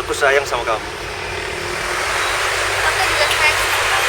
Aku sayang sama kamu. Aku juga sayang sama kamu.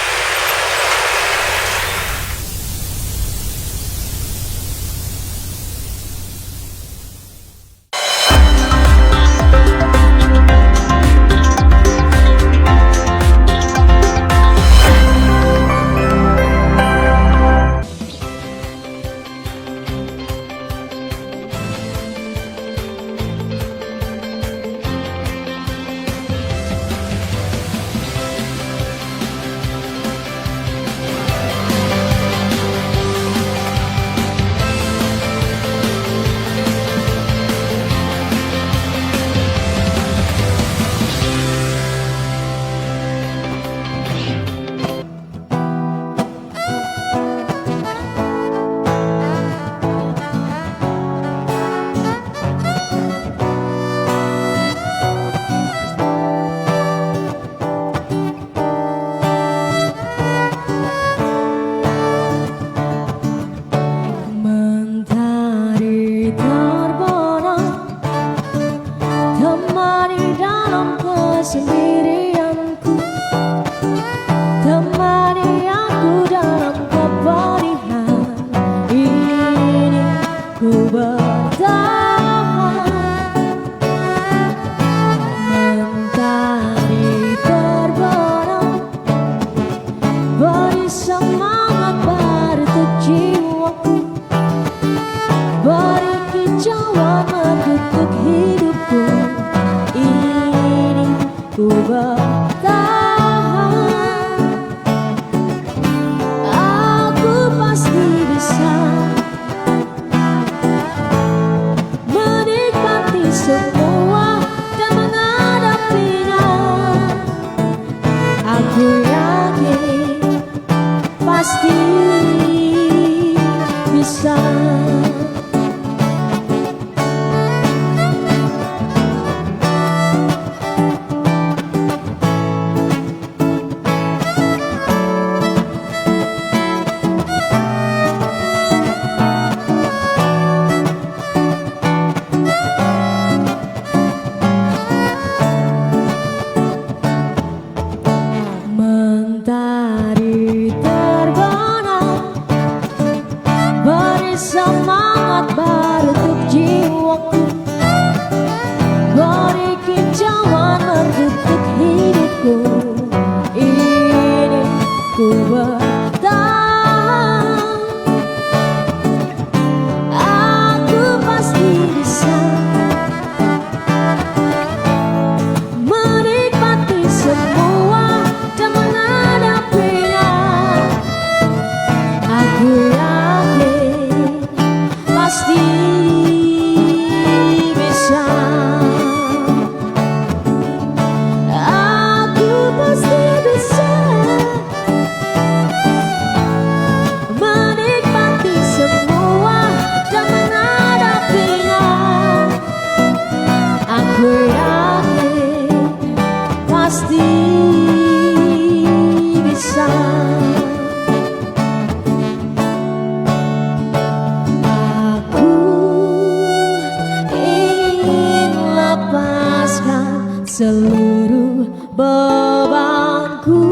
Mentari terbenam, temani dalam kesendirianku, temani aku dalam kepedihan ini. Ku bertahan. Mentari terbenam, beri semangat baru untuk jiwaku, beri kicauan untuk hidupku ini. Ku bertahan. Aku pasti bisa menikmati semua dan menghadapinya. Aku yakin pasti bisa. Mentari terbenam, beri semangat baru untuk jiwaku, beri kicauan untuk hidupku ini. Ku bertahan. Aku pasti bisa menikmati semua dan menghadapinya. Aku yakin pasti bisa. Aku pasti bisa menikmati semua dan menghadapinya. Aku yakin pasti bisa. Aku ingin lepaskan seluruh bebanku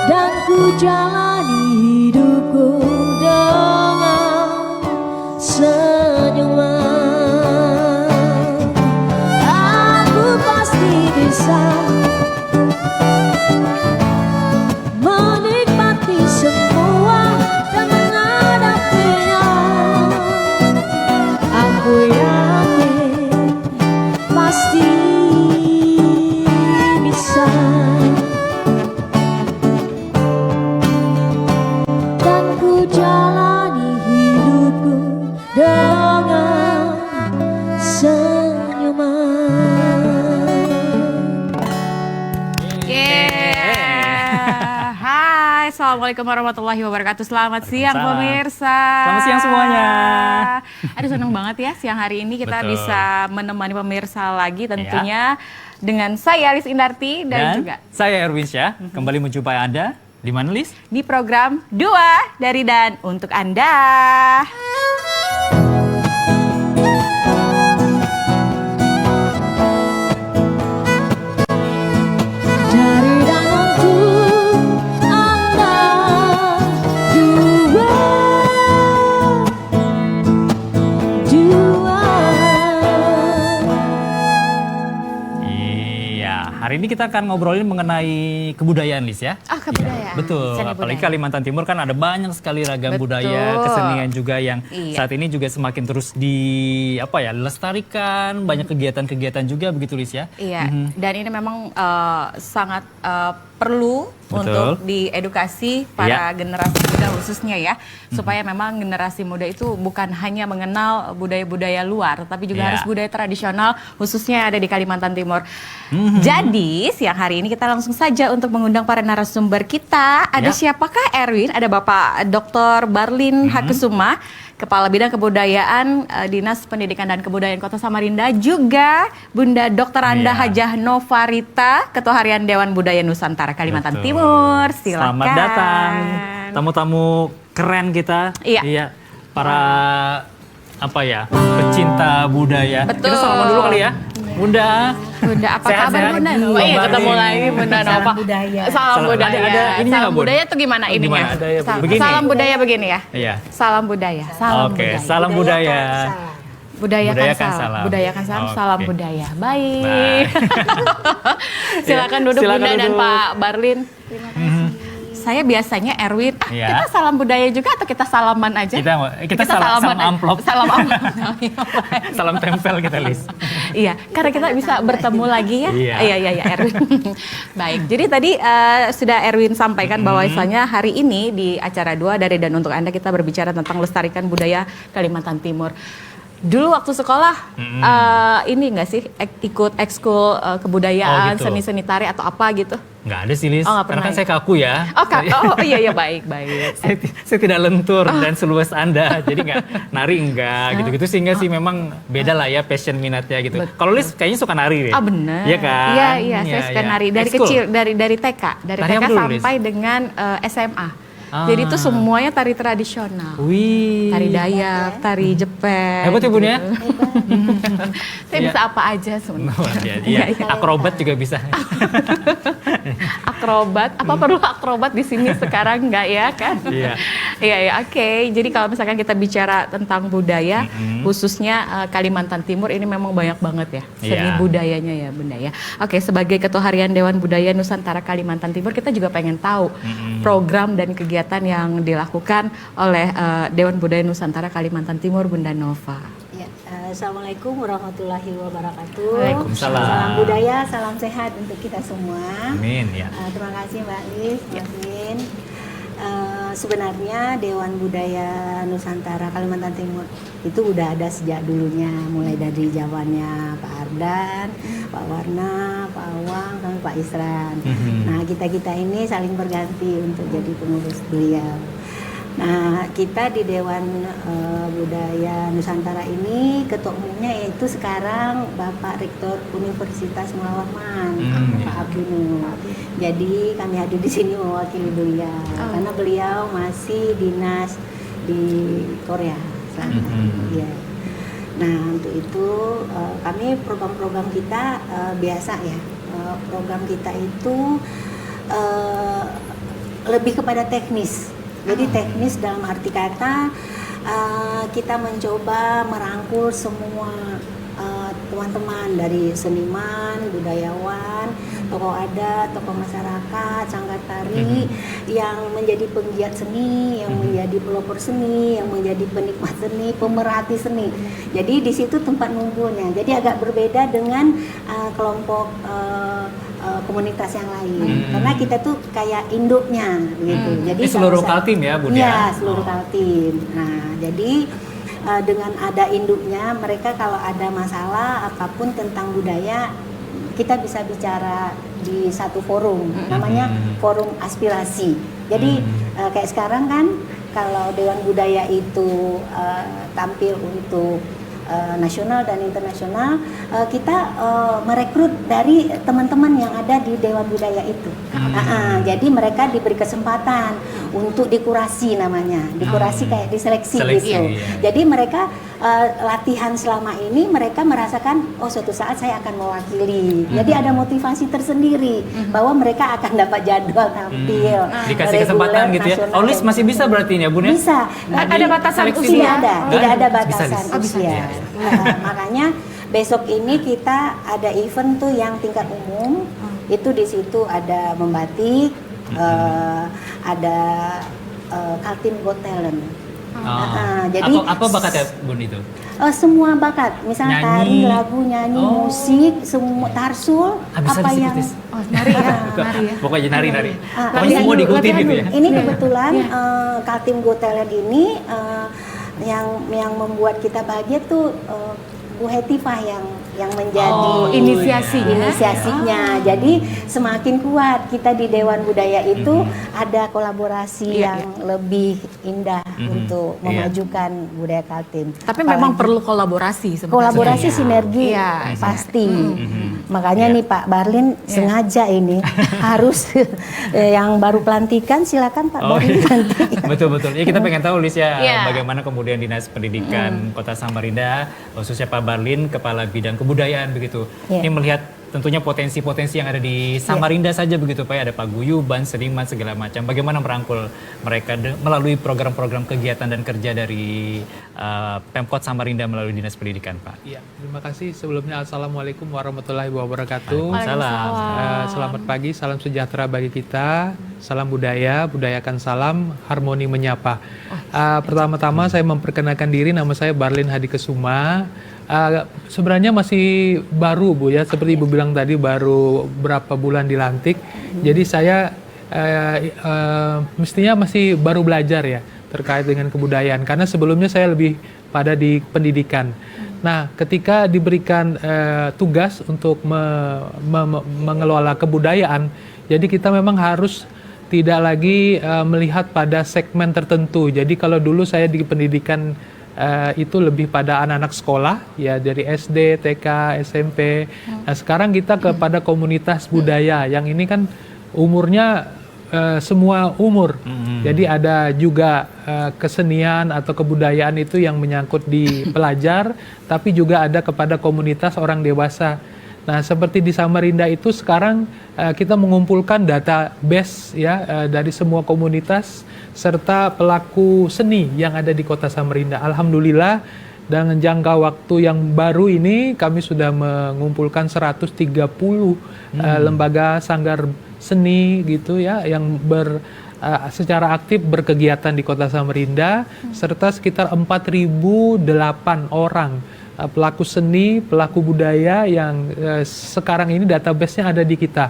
dan ku jalani hidupku dengan senyuman. Aku pasti bisa menikmati semua dan menghadapinya. Aku yakin pasti bisa. Dan ku jalani hidupku dengan senyuman. Yeah. Hai, assalamualaikum warahmatullahi wabarakatuh. Selamat siang pemirsa. Selamat siang semuanya. Aduh, senang banget ya siang hari ini kita Betul. bisa menemani pemirsa lagi tentunya dengan saya Lis Indarti dan juga saya Erwin Syah. Kembali menjumpai Anda di mana, Lis? di program Dua dari dan untuk Anda. hari ini kita akan ngobrolin mengenai kebudayaan, Lis ya. Ah, kebudayaan. Betul, Seni apalagi budaya. Kalimantan Timur kan ada banyak sekali ragam Betul. budaya, kesenian juga yang Iya. saat ini juga semakin terus dilestarikan, banyak kegiatan-kegiatan juga begitu, Lis ya. Iya, dan ini memang sangat perlu Betul. untuk diedukasi para Iya. generasi muda khususnya ya, supaya memang generasi muda itu bukan hanya mengenal budaya-budaya luar, tapi juga Iya. harus budaya tradisional khususnya yang ada di Kalimantan Timur. Jadi siang hari ini kita langsung saja untuk mengundang para narasumber kita. Ada Ya. siapakah Erwin? Ada Bapak Dr. Barlin Hakusuma, Kepala Bidang Kebudayaan Dinas Pendidikan dan Kebudayaan Kota Samarinda, juga Bunda Dr. Anda Iya. Hajah Novarita, Ketua Harian Dewan Budaya Nusantara Kalimantan Betul. Timur. Silakan. Selamat datang tamu-tamu keren kita. Iya. Para pecinta budaya. Betul. Kita salaman dulu kali ya. Bunda. Bunda, apa Sehat-sehat. kabar Bunda? Bang Iya, ketemu Barlin. lagi Bunda Nova. Salam budaya. Salam Salam- budaya. ada ininya Salam nggak, Bun? budaya tuh gimana Oh, ininya? gimana? Ada ya, begini? Salam budaya begini ya? Iya. Salam budaya. Salam Oke, budaya. salam budaya. Budayakan Budayakan salam. salam. Budayakan salam. Oke. Salam budaya. Baik. Baik. Silakan duduk Silakan Bunda dan duduk. Pak Barlin. Terima kasih. Saya biasanya Erwin. Iya. Kita salam budaya juga atau kita salaman aja? Kita salam aja. amplop. Salam amplop. Salam tempel kita, Lis. Iya, karena kita bisa bertemu lagi ya. Iya. Iya, Erwin. Baik, jadi tadi sudah Erwin sampaikan bahwasanya hari ini di acara 2 dari dan untuk Anda kita berbicara tentang lestarikan budaya Kalimantan Timur. Dulu waktu sekolah ini enggak sih ikut ekskul kebudayaan, Oh, gitu. seni-seni tari atau apa gitu? Nggak ada sih, Lis. Oh, nggak Karena pernah kan saya kaku ya. Oh, iya baik. Saya tidak lentur dan seluas Anda. Jadi nggak nari enggak gitu-gitu, sehingga sih memang beda lah ya passion minatnya gitu. Betul. Kalau Lis kayaknya suka nari deh. Ah benar. Iya kan? Iya, saya suka iya. nari dari Ekskul? kecil, dari TK, dari Tari TK apa dulu, Lis? sampai dengan SMA. Ah. Jadi itu semuanya tari tradisional. Wih. Tari Dayak, tari Jepang. Hebat ya, Bun ya? Saya Iya. bisa apa aja sebenarnya. Luar biasa. Iya, akrobat juga bisa. Akrobat, apa perlu akrobat di sini sekarang enggak ya kan? Iya. Iya, oke. Jadi kalau misalkan kita bicara tentang budaya, khususnya Kalimantan Timur ini memang banyak banget ya seni Iya. budayanya ya Bunda ya. Oke, sebagai Ketua Harian Dewan Budaya Nusantara Kalimantan Timur, kita juga pengen tahu program dan kegiatan yang dilakukan oleh Dewan Budaya Nusantara Kalimantan Timur, Bunda Nova. Ya, Assalamualaikum warahmatullahi wabarakatuh. Waalaikumsalam. Salam budaya, salam sehat untuk kita semua. Amin ya. Terima kasih Mbak Lis, Mbak Vin. Sebenarnya Dewan Budaya Nusantara Kalimantan Timur itu udah ada sejak dulunya, mulai dari zamannya Pak Ardan, Pak Warna, Pak Awang, sampai Pak Isran. Nah, kita-kita ini saling berganti untuk jadi pengurus beliau. Nah, kita di Dewan Budaya Nusantara ini ketua umumnya yaitu sekarang Bapak Rektor Universitas Muhammad Warman, Pak Abdul Nur. Jadi kami hadir di sini mewakili beliau karena beliau masih dinas di Korea sana. Ya. Nah, untuk itu kami program-program kita biasa ya. Program kita itu lebih kepada teknis. Jadi teknis dalam arti kata kita mencoba merangkul semua teman-teman dari seniman, budayawan, tokoh adat, tokoh masyarakat, sanggar tari yang menjadi penggiat seni, yang menjadi pelopor seni, yang menjadi penikmat seni, pemerhati seni. Jadi di situ tempat ngumpulnya. Jadi agak berbeda dengan kelompok komunitas yang lain, karena kita tuh kayak induknya gitu. Jadi Ini seluruh sama-sama- Kaltim ya, Bun ya? Iya, seluruh Kaltim. Nah, jadi dengan ada induknya, mereka kalau ada masalah apapun tentang budaya, kita bisa bicara di satu forum, namanya forum aspirasi. Jadi kayak sekarang kan, kalau Dewan Budaya itu tampil untuk nasional dan internasional, kita merekrut dari teman-teman yang ada di Dewan Budaya itu. Jadi mereka diberi kesempatan untuk dikurasi namanya, dikurasi kayak diseleksi Seleksi, gitu. iya. Jadi mereka latihan selama ini mereka merasakan suatu saat saya akan mewakili. Jadi ada motivasi tersendiri bahwa mereka akan dapat jadwal tampil. Dikasih reguler, kesempatan gitu ya. nasional, Aulis dan masih bisa berarti ya, Bun ya? bisa. Ada batasan seleksi usia? Tidak ada, Nggak tidak ada Bisa, batasan Lis. usia. Nah, makanya besok ini kita ada event tuh yang tingkat umum Itu di situ ada membatik, ada Kaltim Got Talent. Jadi apa bakatnya Bun itu? Semua bakat, misalnya Nyanyi. tari, lagu, nyanyi, musik, semua tarsul, apa yang Nari ya, nari ya. Pokoknya nari. Ah, Pokoknya semua diikuti gitu ya. Ini kebetulan Kaltim Got Talent ini yang membuat kita bahagia tuh Bu Hetifah yang menjadi inisiasinya. Jadi semakin kuat kita di Dewan Budaya itu ada kolaborasi yang lebih indah untuk memajukan budaya Kaltim. Tapi memang perlu kolaborasi sebenarnya. Kolaborasi sinergi Iya. pasti. Makanya nih Pak Barlin sengaja ini harus yang baru pelantikan silakan Pak Barlin pelantikan. Betul. Ya kita pengen tahu Lis ya Iya. bagaimana kemudian Dinas Pendidikan Kota Samarinda khususnya Pak Barlin Kepala Bidang Kebudayaan begitu. Iya. Ini melihat tentunya potensi-potensi yang ada di Samarinda saja begitu Pak ya, ada paguyuban, seniman segala macam. Bagaimana merangkul mereka melalui program-program kegiatan dan kerja dari Pemkot Samarinda melalui Dinas Pendidikan Pak. Iya, terima kasih. Sebelumnya Assalamualaikum warahmatullahi wabarakatuh. Waalaikumsalam. Selamat pagi, salam sejahtera bagi kita. Salam budaya, budayakan salam, harmoni menyapa. Pertama-tama saya memperkenalkan diri, nama saya Barlin Hadi Kesuma. Sebenarnya masih baru Bu ya, seperti Ibu bilang tadi baru berapa bulan dilantik. Jadi saya mestinya masih baru belajar ya terkait dengan kebudayaan, karena sebelumnya saya lebih pada di pendidikan. Nah, ketika diberikan tugas untuk mengelola kebudayaan, jadi kita memang harus tidak lagi melihat pada segmen tertentu. Jadi kalau dulu saya di pendidikan itu lebih pada anak-anak sekolah ya, dari SD, TK, SMP. Nah, sekarang kita kepada komunitas budaya yang ini kan umurnya semua umur. Jadi ada juga kesenian atau kebudayaan itu yang menyangkut di pelajar, tapi juga ada kepada komunitas orang dewasa. Nah, seperti di Samarinda itu sekarang kita mengumpulkan database ya dari semua komunitas serta pelaku seni yang ada di Kota Samarinda. Alhamdulillah dengan jangka waktu yang baru ini kami sudah mengumpulkan 130 lembaga sanggar seni gitu ya yang secara aktif berkegiatan di Kota Samarinda serta sekitar 4.008 orang pelaku seni, pelaku budaya yang sekarang ini database-nya ada di kita.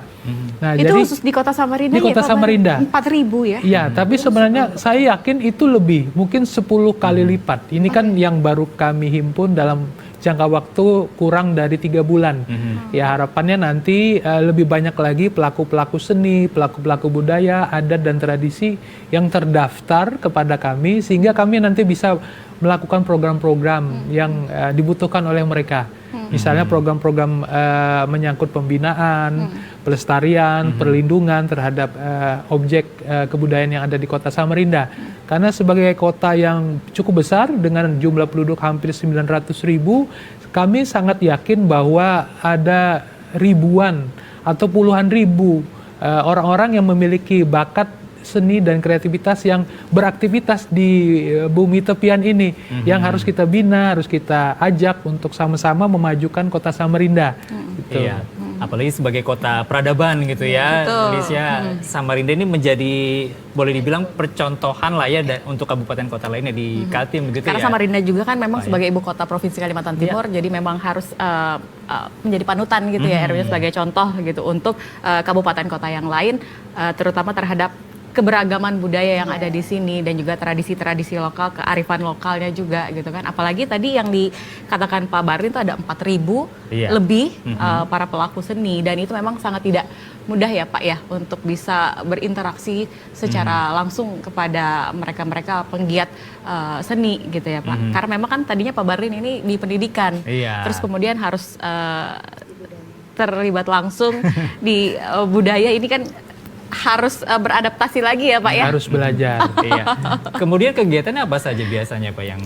Nah, Itu jadi khusus di Kota Samarinda. di Kota Samarinda. 4.000 ya? Iya, tapi sebenarnya saya yakin itu lebih, mungkin 10 kali lipat. Ini kan yang baru kami himpun dalam jangka waktu kurang dari 3 bulan. Ya, harapannya nanti lebih banyak lagi pelaku-pelaku seni, pelaku-pelaku budaya, adat dan tradisi yang terdaftar kepada kami sehingga kami nanti bisa melakukan program-program yang dibutuhkan oleh mereka. Misalnya program-program menyangkut pembinaan, pelestarian, perlindungan terhadap objek kebudayaan yang ada di Kota Samarinda. Karena sebagai kota yang cukup besar dengan jumlah penduduk hampir 900.000, kami sangat yakin bahwa ada ribuan atau puluhan ribu orang-orang yang memiliki bakat seni dan kreativitas yang beraktivitas di bumi tepian ini yang harus kita bina, harus kita ajak untuk sama-sama memajukan Kota Samarinda. Gitu. Iya. Apalagi sebagai kota peradaban gitu ya, Indonesia, Samarinda ini menjadi boleh dibilang percontohan lah ya untuk kabupaten kota lainnya di Kaltim begitu. Karena ya. Samarinda juga kan memang sebagai ibu kota provinsi Kalimantan Timur, jadi memang harus menjadi panutan gitu ya, Erwin sebagai contoh gitu untuk kabupaten kota yang lain, terutama terhadap keberagaman budaya yang ada di sini dan juga tradisi-tradisi lokal, kearifan lokalnya juga gitu kan. Apalagi tadi yang dikatakan Pak Barlin itu ada 4.000 lebih para pelaku seni dan itu memang sangat tidak mudah ya Pak ya untuk bisa berinteraksi secara langsung kepada mereka-mereka penggiat seni gitu ya Pak. Karena memang kan tadinya Pak Barlin ini di pendidikan, terus kemudian harus terlibat langsung di budaya ini kan harus beradaptasi lagi ya Pak ya? Harus belajar. Iya. Kemudian kegiatannya apa saja biasanya Pak yang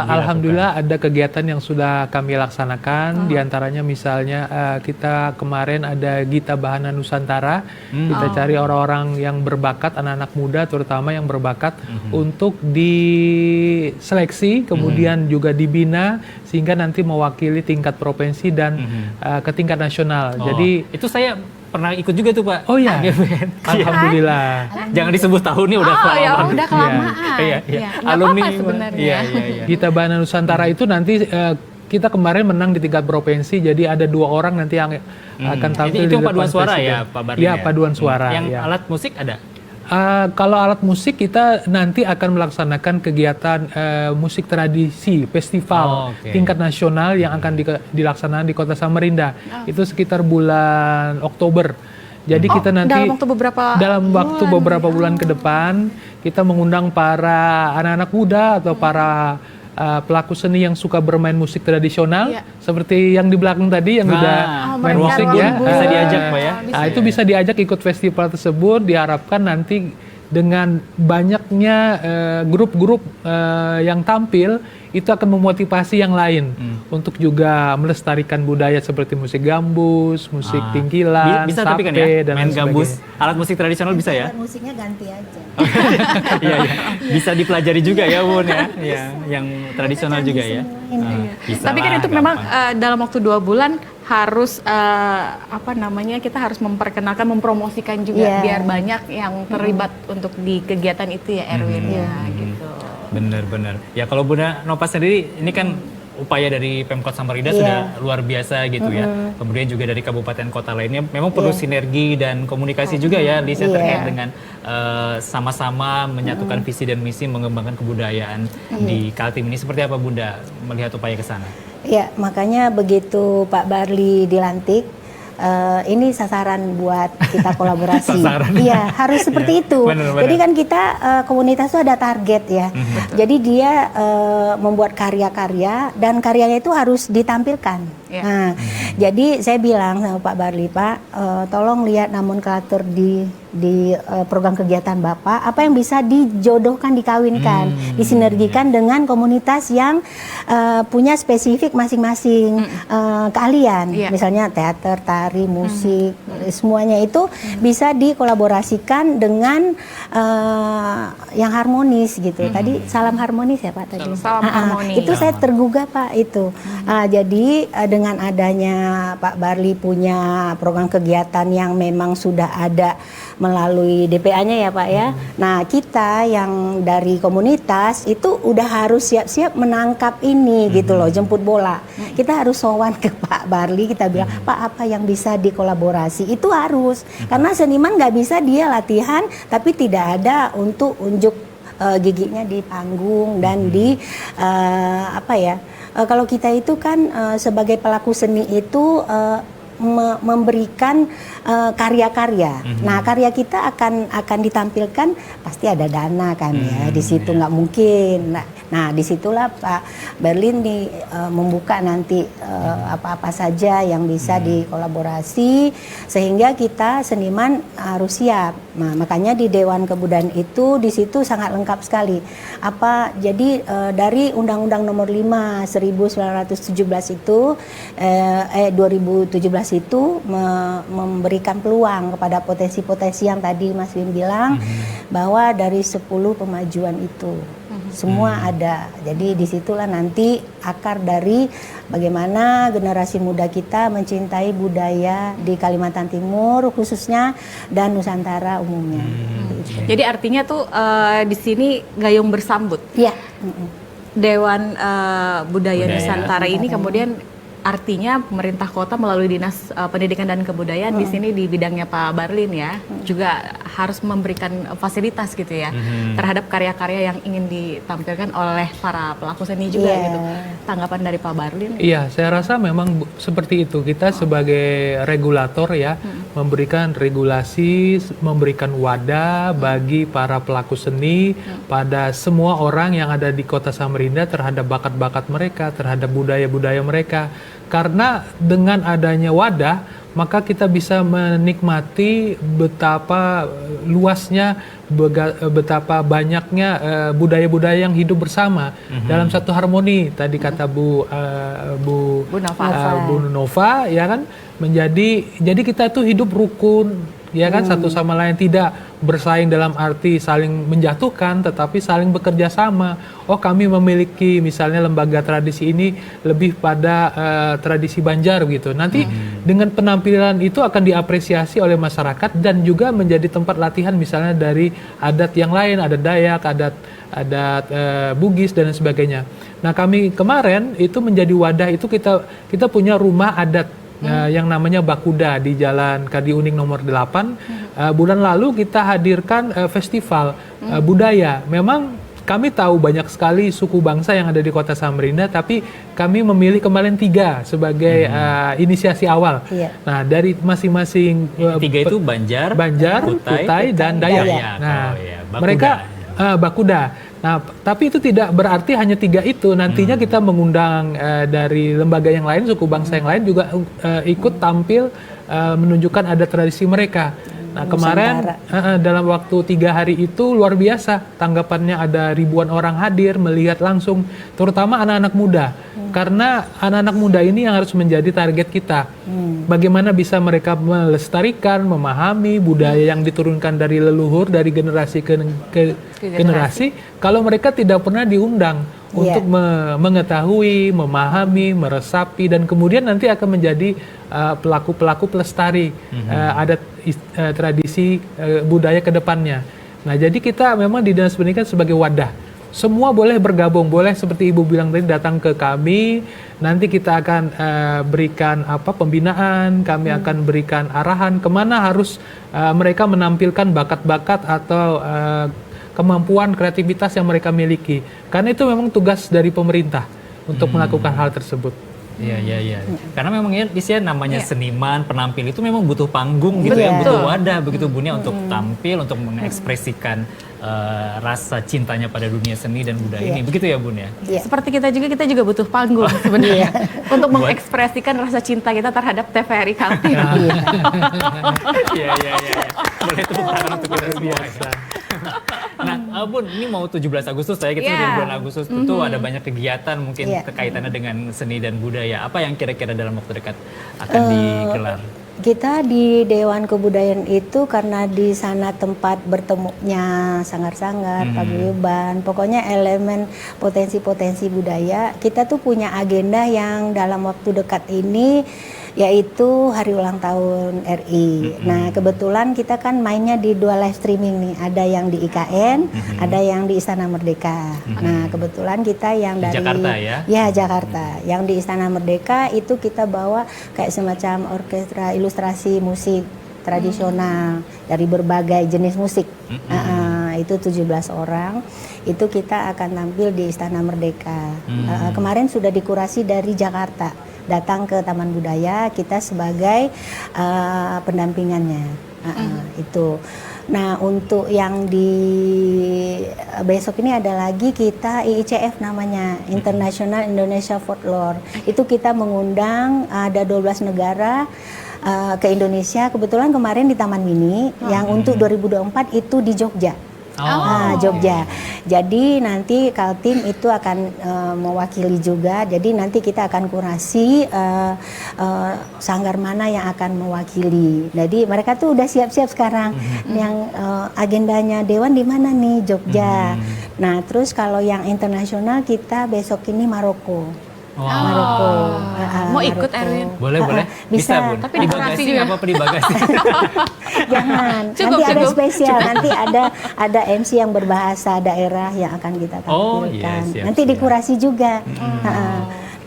Alhamdulillah ada kegiatan yang sudah kami laksanakan. Di antaranya misalnya kita kemarin ada Gita Bahana Nusantara. Kita cari orang-orang yang berbakat, anak-anak muda terutama yang berbakat untuk diseleksi, kemudian juga dibina sehingga nanti mewakili tingkat provinsi dan ke tingkat nasional. Jadi itu saya pernah ikut juga tuh Pak. Oh iya, GBN. alhamdulillah. Jangan disebut tahunnya udah Oh ya kelamaan. udah kelamaan. Iya, iya. Nggak Alumni apa-apa sebenarnya. Iya, iya, iya. Gita Bana Nusantara itu nanti kita kemarin menang di tingkat provinsi, jadi ada 2 orang nanti yang akan tampil Itu di paduan depan suara presiden. ya Pak Barli? Iya, paduan suara. Yang ya. alat musik ada? Kalau alat musik kita nanti akan melaksanakan kegiatan musik tradisi festival tingkat nasional yang akan dilaksanakan di Kota Samarinda. Itu sekitar bulan Oktober. Jadi kita nanti dalam waktu beberapa bulan ke depan kita mengundang para anak-anak muda atau para pelaku seni yang suka bermain musik tradisional seperti yang di belakang tadi yang udah main musik ya, bisa diajak Pak ya. Nah, itu bisa diajak ikut festival tersebut. Diharapkan nanti dengan banyaknya grup-grup yang tampil itu akan memotivasi yang lain untuk juga melestarikan budaya seperti musik gambus, musik pinggilan, bisa sape, tapi kan ya, dan main lain gambus, sebagainya. alat musik tradisional bisa ya? Musiknya ganti aja. Iya, iya. Bisa dipelajari juga ya Bun ya, yang tradisional juga ya. Tapi kan itu memang dalam waktu 2 bulan harus kita harus memperkenalkan, mempromosikan juga biar banyak yang terlibat untuk di kegiatan itu ya Erwin ya gitu. Bener-bener. Ya kalau Bunda Nova sendiri ini kan upaya dari Pemkot Samarinda sudah luar biasa gitu ya. Kemudian juga dari kabupaten kota lainnya memang perlu sinergi dan komunikasi juga ya Lisa terkait dengan sama-sama menyatukan visi dan misi mengembangkan kebudayaan di Kaltim ini. Seperti apa Bunda melihat upaya ke sana? Ya, makanya begitu Pak Barli dilantik, ini sasaran buat kita kolaborasi. Iya, harus seperti itu. Bener. Jadi kan kita komunitas itu ada target ya. Jadi dia membuat karya-karya dan karyanya itu harus ditampilkan. Nah, jadi saya bilang sama Pak Barli, Pak, tolong lihat nomenklatur di program kegiatan Bapak, apa yang bisa dijodohkan, dikawinkan, disinergikan dengan komunitas yang punya spesifik masing-masing keahlian. Misalnya teater, tari, musik, semuanya itu bisa dikolaborasikan dengan yang harmonis gitu. Tadi salam harmonis ya Pak tadi. Salam harmonis. Itu saya tergugah Pak itu. Jadi dengan adanya Pak Barli punya program kegiatan yang memang sudah ada melalui DPA-nya ya Pak ya. Nah kita yang dari komunitas itu udah harus siap-siap menangkap ini gitu loh, jemput bola. Kita harus sowan ke Pak Barli, kita bilang Pak apa yang bisa dikolaborasi, itu harus. Karena seniman nggak bisa dia latihan tapi tidak ada untuk unjuk giginya di panggung dan di kalau kita itu kan sebagai pelaku seni itu memberikan karya-karya. Nah, karya kita akan ditampilkan pasti ada dana kan ya. Di situ nggak mungkin. Nah, disitulah Pak Berlin membuka nanti apa-apa saja yang bisa dikolaborasi sehingga kita seniman harus siap. Nah, makanya di Dewan Kebudayaan itu di situ sangat lengkap sekali. Jadi dari Undang-Undang Nomor 5 1917 itu 2017 itu memberikan peluang kepada potensi-potensi yang tadi Mas Wim bilang bahwa dari 10 pemajuan itu semua ada. Jadi disitulah nanti akar dari bagaimana generasi muda kita mencintai budaya di Kalimantan Timur khususnya dan Nusantara umumnya. Jadi artinya tuh di sini gayung bersambut. Iya. Dewan Budaya Nusantara ini kemudian artinya pemerintah kota melalui Dinas Pendidikan dan Kebudayaan di sini di bidangnya Pak Barlin ya juga harus memberikan fasilitas gitu ya terhadap karya-karya yang ingin ditampilkan oleh para pelaku seni juga gitu. Tanggapan dari Pak Barlin? Iya, saya rasa memang seperti itu. Kita sebagai regulator ya memberikan regulasi, memberikan wadah bagi para pelaku seni pada semua orang yang ada di Kota Samarinda terhadap bakat-bakat mereka, terhadap budaya-budaya mereka. Karena dengan adanya wadah, maka kita bisa menikmati betapa luasnya, betapa banyaknya budaya-budaya yang hidup bersama dalam satu harmoni. Tadi kata Bu Nova, ya kan, jadi kita tuh hidup rukun, ya kan, satu sama lain, tidak bersaing dalam arti saling menjatuhkan, tetapi saling bekerja sama. Oh, kami memiliki misalnya lembaga tradisi ini lebih pada tradisi Banjar gitu. Nanti dengan penampilan itu akan diapresiasi oleh masyarakat dan juga menjadi tempat latihan misalnya dari adat yang lain, adat Dayak, adat Bugis dan sebagainya. Nah, kami kemarin itu menjadi wadah itu, kita punya rumah adat yang namanya Bakuda di Jalan Kadi Uning nomor 8. Bulan lalu kita hadirkan festival budaya. Memang kami tahu banyak sekali suku bangsa yang ada di Kota Samarinda, tapi kami memilih kemarin 3 sebagai inisiasi awal. Iya. Nah, dari masing-masing 3 itu Banjar, Kutai dan Dayak. Dayak. Nah, Oh, iya. Bakuda. mereka Bakuda. Nah, tapi itu tidak berarti hanya 3 itu. Nantinya kita mengundang dari lembaga yang lain, suku bangsa yang lain juga ikut tampil menunjukkan adat tradisi mereka. Nah, kemarin dalam waktu 3 hari itu luar biasa tanggapannya, ada ribuan orang hadir melihat langsung, terutama anak-anak muda. Karena anak-anak muda ini yang harus menjadi target kita. Bagaimana bisa mereka melestarikan, memahami budaya yang diturunkan dari leluhur, dari generasi ke generasi, kalau mereka tidak pernah diundang untuk mengetahui, memahami, meresapi, dan kemudian nanti akan menjadi pelaku-pelaku pelestari adat tradisi budaya ke depannya. Nah, jadi kita memang di Dinas Pendidikan sebagai wadah. Semua boleh bergabung, boleh seperti Ibu bilang tadi datang ke kami. Nanti kita akan berikan pembinaan, kami akan berikan arahan kemana harus mereka menampilkan bakat-bakat atau kemampuan kreativitas yang mereka miliki. Karena itu memang tugas dari pemerintah untuk melakukan hal tersebut. Iya. Karena memang ya di sini namanya seniman, penampil itu memang butuh panggung gitu ya, butuh wadah begitu Bunia untuk tampil, untuk mengekspresikan rasa cintanya pada dunia seni dan budaya ini. Begitu ya Bun ya? Seperti kita juga butuh panggung sebenarnya untuk mengekspresikan rasa cinta kita terhadap TVRI Kaltim. Iya. Boleh tepuk tangan untuk kita semua. Nah, Bun, ini mau 17 Agustus ya, kita di bulan Agustus tentu ada banyak kegiatan mungkin kaitannya dengan seni dan budaya. Apa yang kira-kira dalam waktu dekat akan digelar? Kita di Dewan Kebudayaan itu karena di sana tempat bertemunya sanggar-sanggar, paguyuban, pokoknya elemen potensi-potensi budaya, kita tuh punya agenda yang dalam waktu dekat ini yaitu hari ulang tahun RI. Nah, kebetulan kita kan mainnya di 2 live streaming nih, ada yang di IKN, ada yang di Istana Merdeka. Nah, kebetulan kita yang dari Jakarta ya? Ya, Jakarta. Yang di Istana Merdeka itu kita bawa kayak semacam orkestra ilustrasi musik tradisional dari berbagai jenis musik. Itu 17 orang. Itu kita akan tampil di Istana Merdeka. Kemarin sudah dikurasi dari Jakarta. Datang ke Taman Budaya, kita sebagai pendampingannya. Itu. Nah, untuk yang di besok ini ada lagi kita IICF namanya, International Indonesia Folklore. Itu kita mengundang ada 12 negara ke Indonesia. Kebetulan kemarin di Taman Mini, yang untuk 2024 itu di Jogja. Jogja. Jadi nanti Kaltim itu akan mewakili juga. Jadi nanti kita akan kurasi sanggar mana yang akan mewakili. Jadi mereka tuh udah siap-siap sekarang. Yang agendanya Dewan di mana nih? Jogja. Nah, terus kalau yang internasional kita besok ini Maroko. Maroko. Mau ikut Erwin? Boleh. Bisa Bun. Tapi di dekorasi bagasi juga. apa di bagasi? Jangan. Cukup, nanti ada cukup. spesial. Nanti ada MC yang berbahasa daerah yang akan kita tampilkan. Siap, nanti siap. dikurasi juga.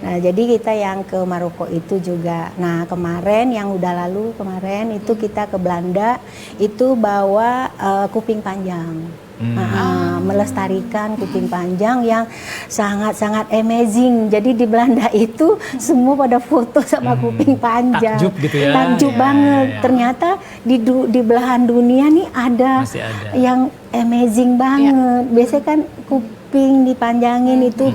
Nah, jadi kita yang ke Maroko itu juga. Nah, kemarin yang udah lalu kemarin itu kita ke Belanda, itu bawa kuping panjang. Melestarikan kuping panjang yang sangat-sangat amazing. Jadi di Belanda itu semua pada foto sama kuping panjang. Takjub gitu ya. Takjub banget. Ternyata di belahan dunia nih Masih ada. yang amazing banget. Biasanya kan kuping dipanjangin itu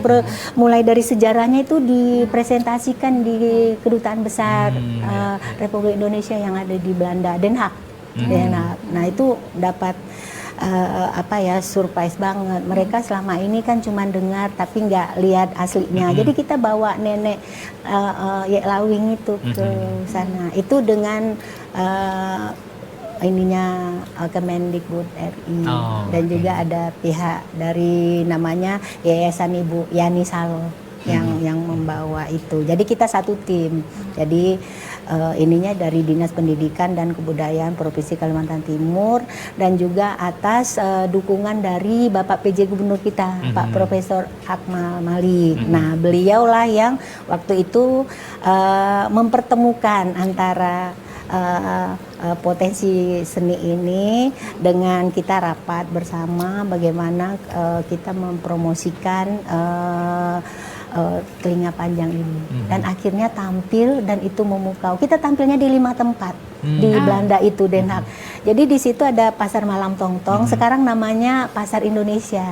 mulai dari sejarahnya itu dipresentasikan di kedutaan besar Republik Indonesia yang ada di Belanda, Den Haag. Den Haag. Nah, itu dapat surprise banget. Mereka selama ini kan cuma dengar tapi nggak lihat aslinya. Jadi kita bawa nenek Yek Lawing itu ke sana. Itu dengan ininya Kemendikbud RI Oh, dan oke. juga ada pihak dari namanya Yayasan Ibu Yani Salo yang membawa itu. Jadi kita satu tim. Jadi ininya dari Dinas Pendidikan dan Kebudayaan Provinsi Kalimantan Timur dan juga atas dukungan dari Bapak PJ Gubernur kita, Pak Profesor Akmal Malik. Nah, beliaulah yang waktu itu mempertemukan antara potensi seni ini dengan kita rapat bersama bagaimana kita mempromosikan telinga panjang ini dan akhirnya tampil dan itu memukau. Kita tampilnya di 5 tempat di Belanda itu Den Haag. Jadi di situ ada Pasar Malam Tongtong, sekarang namanya Pasar Indonesia.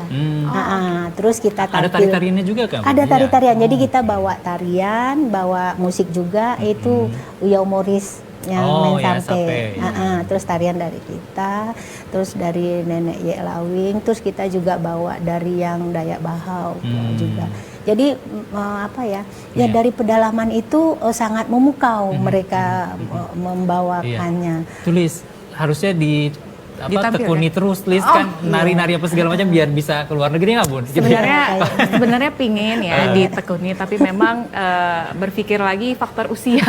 Terus kita tampil. Ada tari-tariannya juga kan? Ada tari-tarian. Jadi kita bawa tarian, bawa musik juga. Itu Uyau Morris yang main ya, sampai. sampai. Terus tarian dari kita, terus dari Nenek Ye Lawing, terus kita juga bawa dari yang Dayak Bahau juga. Jadi apa ya? Ya Iya. dari pedalaman itu sangat memukau mereka membawakannya. Tulis harusnya Ditampilkan. tekuni terus Lis kan nari-nari apa segala macam biar bisa keluar negeri nggak Bun? Gitu ya? Sebenarnya pingin ya ditekuni, tapi memang berpikir lagi faktor usia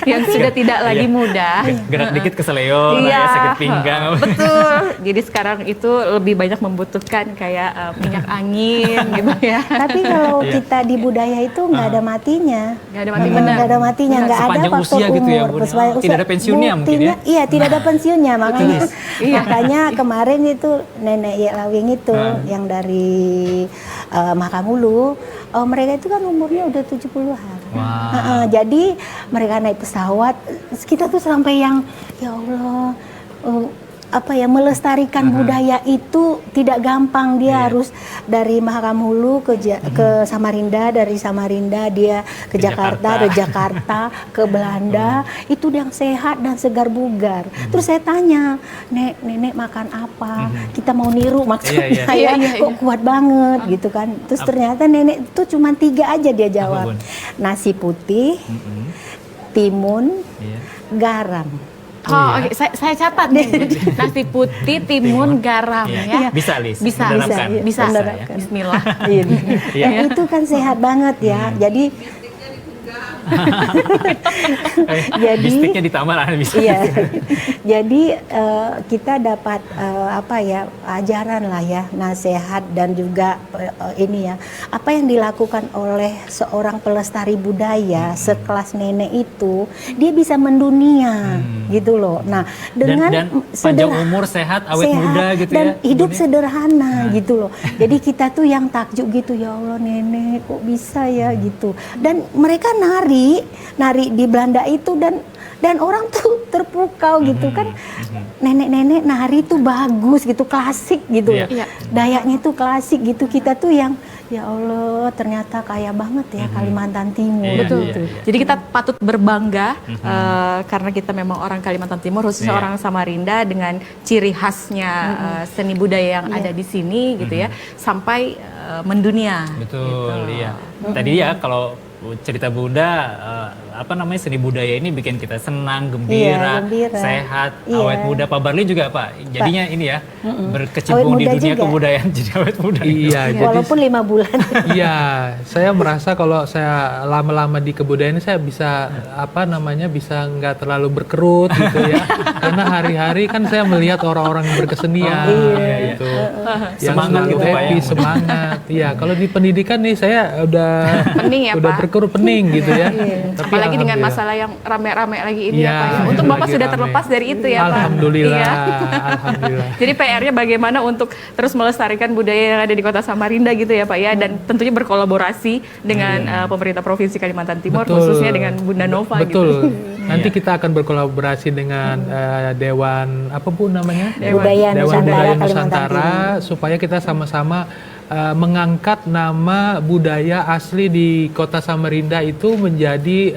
yang sudah tidak lagi muda. Gerak dikit keseleo, Iya. sakit pinggang. Betul. Jadi sekarang itu lebih banyak membutuhkan kayak minyak angin gitu ya. Tapi kalau kita di budaya itu nggak ada matinya. Nggak ada mati benar. Nggak ada matinya, nggak ada Sepanjang faktor usia gitu ya, umur. Bun. Sepanjang Tidak ada pensiunnya mungkin ya? Iya, tidak ada pensiunnya makanya kemarin itu Nenek Ye Lawing itu yang dari Makamulu, mereka itu kan umurnya udah 70-an. Wah. Jadi mereka naik pesawat, kita tuh sampai yang ya Allah, melestarikan budaya itu tidak gampang. Dia harus dari Mahakamulu ke Samarinda, dari Samarinda dia ke Jakarta, dari Jakarta ke Belanda. Itu yang sehat dan segar bugar. Terus saya tanya, nenek makan apa? Kita mau niru maksudnya Iya. kok kuat banget gitu kan. Terus ternyata nenek itu cuma 3 aja dia jawab. Bun? Nasi putih, timun, Iya. garam. Oke. Saya catat nih. Nasi putih, timun, garam ya. Bisa Lis, Bisa, menerapkan. bisa. ya. Bismillah. Dan itu kan sehat banget ya. Jadi Bistiknya ditambah lah bisa. iya. Jadi kita dapat ajaran lah ya, nasihat dan juga ini ya, apa yang dilakukan oleh seorang pelestari budaya sekelas nenek itu, dia bisa mendunia gitu loh. Nah, dengan dan panjang umur, sehat, awet muda gitu dan ya. hidup Bun, ya? sederhana gitu loh. Jadi kita tuh yang takjub gitu, ya Allah nenek kok bisa ya gitu. Dan mereka nari di Belanda itu dan orang tuh terpukau gitu kan. Nenek-nenek nari tuh bagus gitu, klasik gitu loh. Iya. Dayaknya tuh klasik gitu. Kita tuh yang ya Allah ternyata kaya banget ya Kalimantan Timur. Iya, Betul. iya, iya. Jadi kita patut berbangga karena kita memang orang Kalimantan Timur, khususnya Iya. orang Samarinda dengan ciri khasnya seni budaya yang ada di sini gitu ya, sampai mendunia. Betul, iya. Tadi ya kalau cerita Bunda, seni budaya ini bikin kita senang, gembira, gembira. sehat, Iya. awet muda. Pak Barli juga Pak, jadinya ini ya berkecimpung Awet di muda dunia juga. kebudayaan jadi awet muda. Iya, jadi Walaupun 5 bulan. iya, saya merasa kalau saya lama-lama di kebudayaan ini saya bisa bisa nggak terlalu berkerut gitu ya. Karena hari-hari kan saya melihat orang-orang yang berkesenian gitu. Yang Semangat selalu gitu, Pak, happy, ya. semangat. Iya, kalau di pendidikan nih saya udah Pening ya, udah Pak? berkerut pening gitu ya. Tapi Apalagi dengan alhamdulillah. masalah yang rame-rame lagi ini Iya, ya Pak ya. Untung Bapak lagi sudah rame. terlepas dari itu ya Pak. Alhamdulillah, Iya. alhamdulillah. Jadi PR-nya bagaimana untuk terus melestarikan budaya yang ada di Kota Samarinda gitu ya Pak ya, dan tentunya berkolaborasi dengan pemerintah Provinsi Kalimantan Timur, khususnya dengan Bunda Nova Betul. gitu. Nanti kita akan berkolaborasi dengan Dewan apa Bu namanya? Budaya Dewan Nusantara Budaya Kalimantan Nusantara supaya kita sama-sama mengangkat nama budaya asli di Kota Samarinda itu menjadi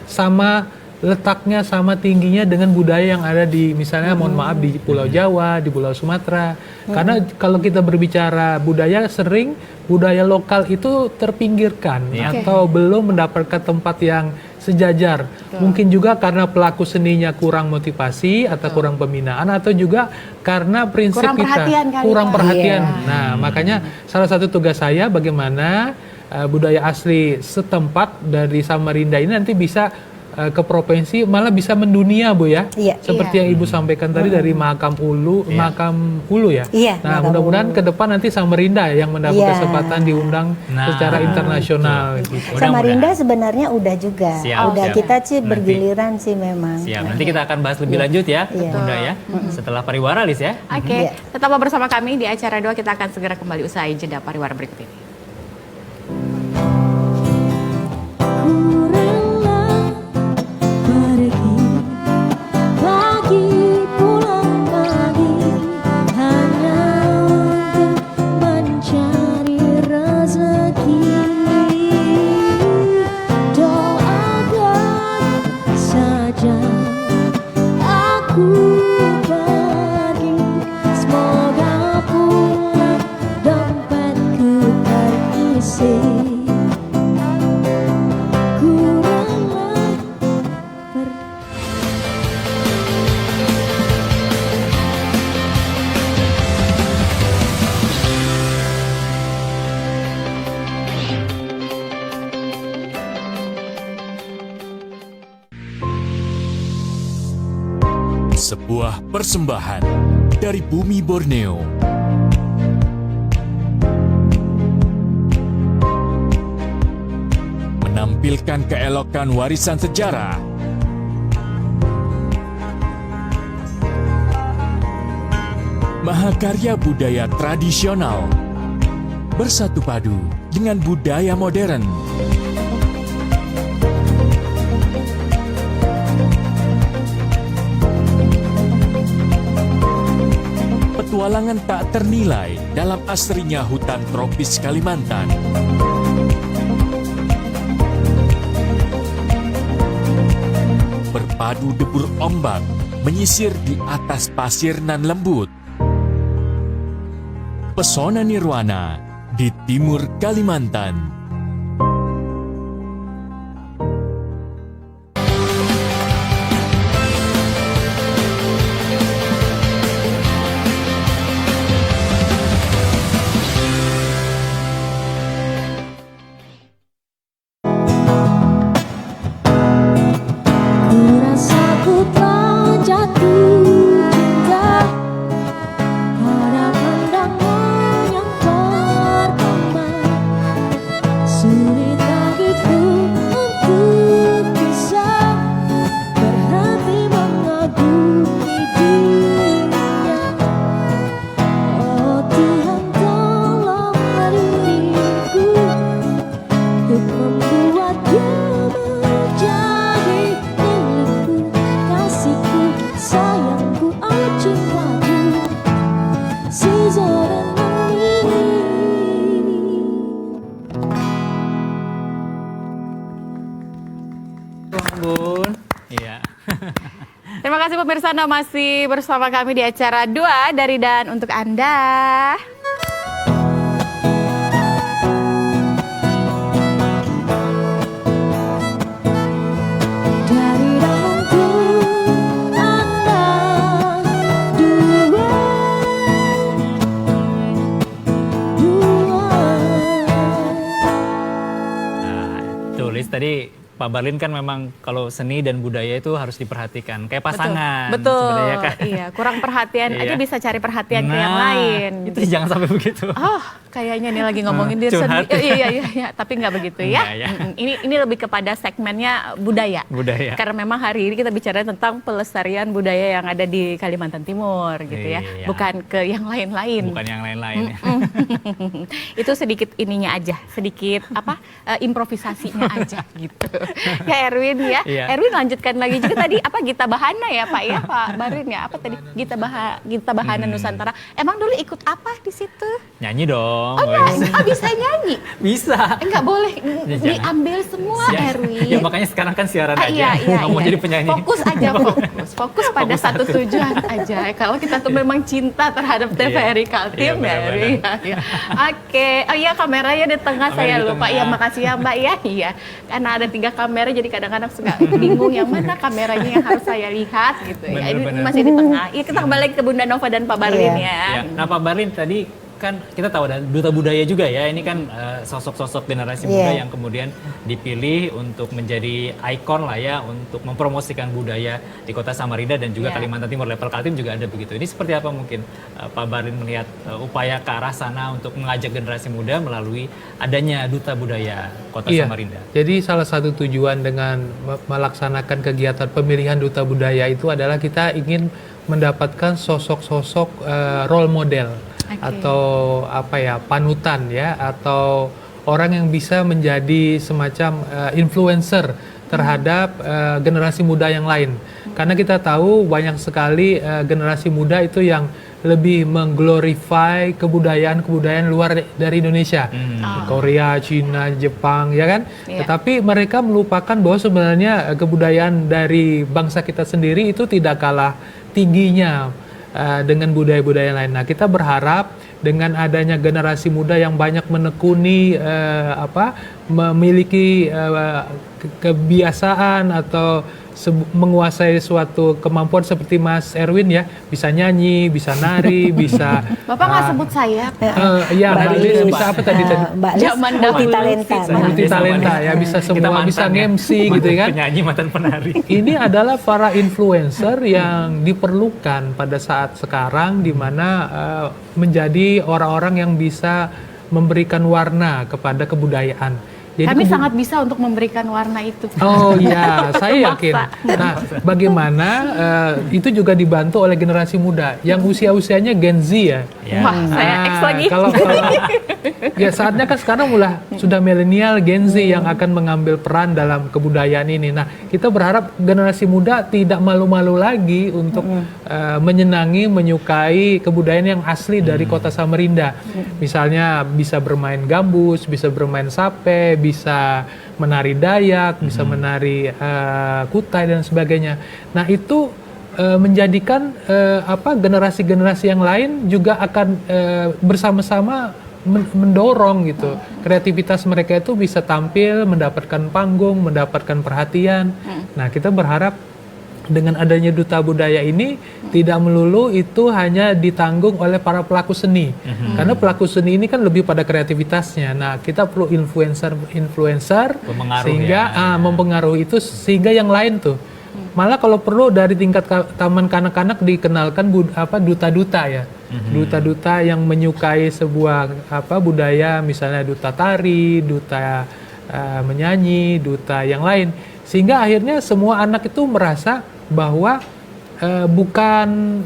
sama letaknya, sama tingginya dengan budaya yang ada di misalnya mohon maaf di Pulau Jawa, di Pulau Sumatera. Karena kalau kita berbicara budaya sering budaya lokal itu terpinggirkan atau belum mendapatkan tempat yang sejajar. Mungkin juga karena pelaku seninya kurang motivasi atau kurang pembinaan, atau juga karena prinsip Kurang kita perhatian kali, kurang Pak. perhatian. Iya. Nah, makanya salah satu tugas saya bagaimana budaya asli setempat dari Samarinda ini nanti bisa ke provinsi, malah bisa mendunia, Bu ya. Iya. Seperti yang Ibu sampaikan tadi dari Makam Ulu ya. Iya, Nah, Makam mudah-mudahan Ulu. ke depan nanti Samarinda yang mendapat Iya. kesempatan diundang Nah, secara internasional gitu. Mudah-mudahan. Samarinda sebenarnya udah juga. Siap, udah siap. kita sih Nanti. bergiliran sih memang. Siap, nanti kita akan bahas lebih lanjut ya, Iya. Bunda ya. Setelah pariwara, Lis ya. Oke, Iya. tetaplah bersama kami di acara 2, kita akan segera kembali usai jeda pariwara berikut ini. Ku rela pergi pagi pulang pagi hanya untuk mencari rezeki. Doakan saja aku pergi, semoga pulang dompetku terisi. Ku rela pergi. Sebuah persembahan dari bumi Borneo. Menampilkan keelokan warisan sejarah. Mahakarya budaya tradisional. Bersatu padu dengan budaya modern. Petualangan tak ternilai dalam asrinya hutan tropis Kalimantan. Berpadu debur ombak, menyisir di atas pasir nan lembut. Pesona nirwana di timur Kalimantan. Ku rasa ku telah jatuh cinta pada pandangan yang pertama. Sulit bagiku untuk bisa berhenti mengagumi dirinya. Oh Tuhan, tolong diriku untuk membuat dia menjadi milikku, kasihku, sayangku, oh cintaku, seseorang ini. Bun. Iya. Terima kasih pemirsa, Anda masih bersama kami di acara 2 dari dan untuk Anda. Dari dan untuk Anda dua. Nah, tulis tadi Pak Barlin kan memang kalau seni dan budaya itu harus diperhatikan kayak pasangan Betul. sebenarnya kan. Iya, kurang perhatian Iya. aja bisa cari perhatian ke yang Nah, lain. Itu jangan sampai begitu. Oh, kayaknya ini lagi ngomongin diri Curhat. sendiri. Iya, tapi nggak begitu ya. Enggak, ya. Ini lebih kepada segmennya budaya. Budaya. Karena memang hari ini kita bicara tentang pelestarian budaya yang ada di Kalimantan Timur gitu ya. Iya. Bukan ke yang lain-lain. Bukan yang lain-lain ya. Itu sedikit ininya aja, sedikit improvisasinya aja gitu. Ya Erwin ya. Iya. Erwin lanjutkan lagi juga tadi apa Gita Bahana ya Pak ya, Pak Barlin ya. Apa tadi? Gita Bahana Nusantara. Emang dulu ikut apa di situ? Nyanyi dong. Oh, bisa nyanyi. Bisa. Enggak boleh Ya, jangan. diambil semua Ya, Erwin. ya makanya sekarang kan siaran aja. Iya. Nggak mau jadi penyanyi. Fokus aja, fokus pada Fokus satu satu. tujuan aja. Kalau kita tuh memang cinta terhadap TVRI Iya, Kaltim ya. benar-benar. Iya. Oke, oh iya kameranya di tengah Kamera saya di lupa. tengah. Ya makasih ya Mbak ya. Iya, karena ada 3 kamera jadi kadang-kadang suka bingung yang mana kameranya yang harus saya lihat gitu ya. Ini Bener-bener. masih di tengah. Ya kita kembali lagi ke Bunda Nova dan Pak Barlin Ya. ya. Nah Pak Barlin tadi kan kita tahu ada duta budaya juga ya. Ini kan sosok-sosok generasi muda Iya. yang kemudian dipilih untuk menjadi ikon lah ya untuk mempromosikan budaya di Kota Samarinda dan juga Iya. Kalimantan Timur. Level Kaltim juga ada begitu. Ini seperti apa mungkin Pak Barlin melihat upaya ke arah sana untuk mengajak generasi muda melalui adanya duta budaya Kota Iya. Samarinda? Jadi salah satu tujuan dengan melaksanakan kegiatan pemilihan duta budaya itu adalah kita ingin mendapatkan sosok-sosok role model atau apa ya, panutan ya, atau orang yang bisa menjadi semacam influencer terhadap generasi muda yang lain. Karena kita tahu banyak sekali generasi muda itu yang lebih mengglorify kebudayaan luar dari Indonesia. Korea, Cina, Jepang, ya kan? Iya. Tetapi mereka melupakan bahwa sebenarnya kebudayaan dari bangsa kita sendiri itu tidak kalah tingginya dengan budaya-budaya lain. Nah, kita berharap dengan adanya generasi muda yang banyak menekuni memiliki kebiasaan atau menguasai suatu kemampuan seperti Mas Erwin ya, bisa nyanyi, bisa nari, bisa Bapak nggak sebut saya. ya Mbak Mbak Lilis, Lilis bisa apa tadi? Mbak Lilis Zaman multi dahulu. talenta. Multi talenta ya, bisa semua, bisa nge-MC gitu kan. Penyanyi, mantan penari. Ini adalah para influencer yang diperlukan pada saat sekarang, di mana menjadi orang-orang yang bisa memberikan warna kepada kebudayaan. Jadi Kami sangat bisa untuk memberikan warna itu. Oh iya, saya yakin. Nah, bagaimana itu juga dibantu oleh generasi muda yang usia-usianya Gen Z ya. Ya. Wah, saya X lagi. Kalau ya saatnya kan sekarang sudah milenial Gen Z yang akan mengambil peran dalam kebudayaan ini. Nah, kita berharap generasi muda tidak malu-malu lagi untuk menyenangi, menyukai kebudayaan yang asli dari Kota Samarinda. Misalnya bisa bermain gambus, bisa bermain sape, bisa menari Dayak, bisa menari Kutai dan sebagainya. Nah, itu menjadikan generasi-generasi yang lain juga akan bersama-sama mendorong gitu kreativitas mereka itu bisa tampil, mendapatkan panggung, mendapatkan perhatian. Nah, kita berharap dengan adanya duta budaya ini tidak melulu itu hanya ditanggung oleh para pelaku seni. Karena pelaku seni ini kan lebih pada kreativitasnya. Nah, kita perlu influencer Pemengaruh sehingga mempengaruhi itu sehingga yang lain tuh. Malah kalau perlu dari tingkat taman kanak-kanak dikenalkan duta-duta ya. Duta-duta yang menyukai sebuah budaya, misalnya duta tari, duta menyanyi, duta yang lain. Sehingga akhirnya semua anak itu merasa bahwa bukan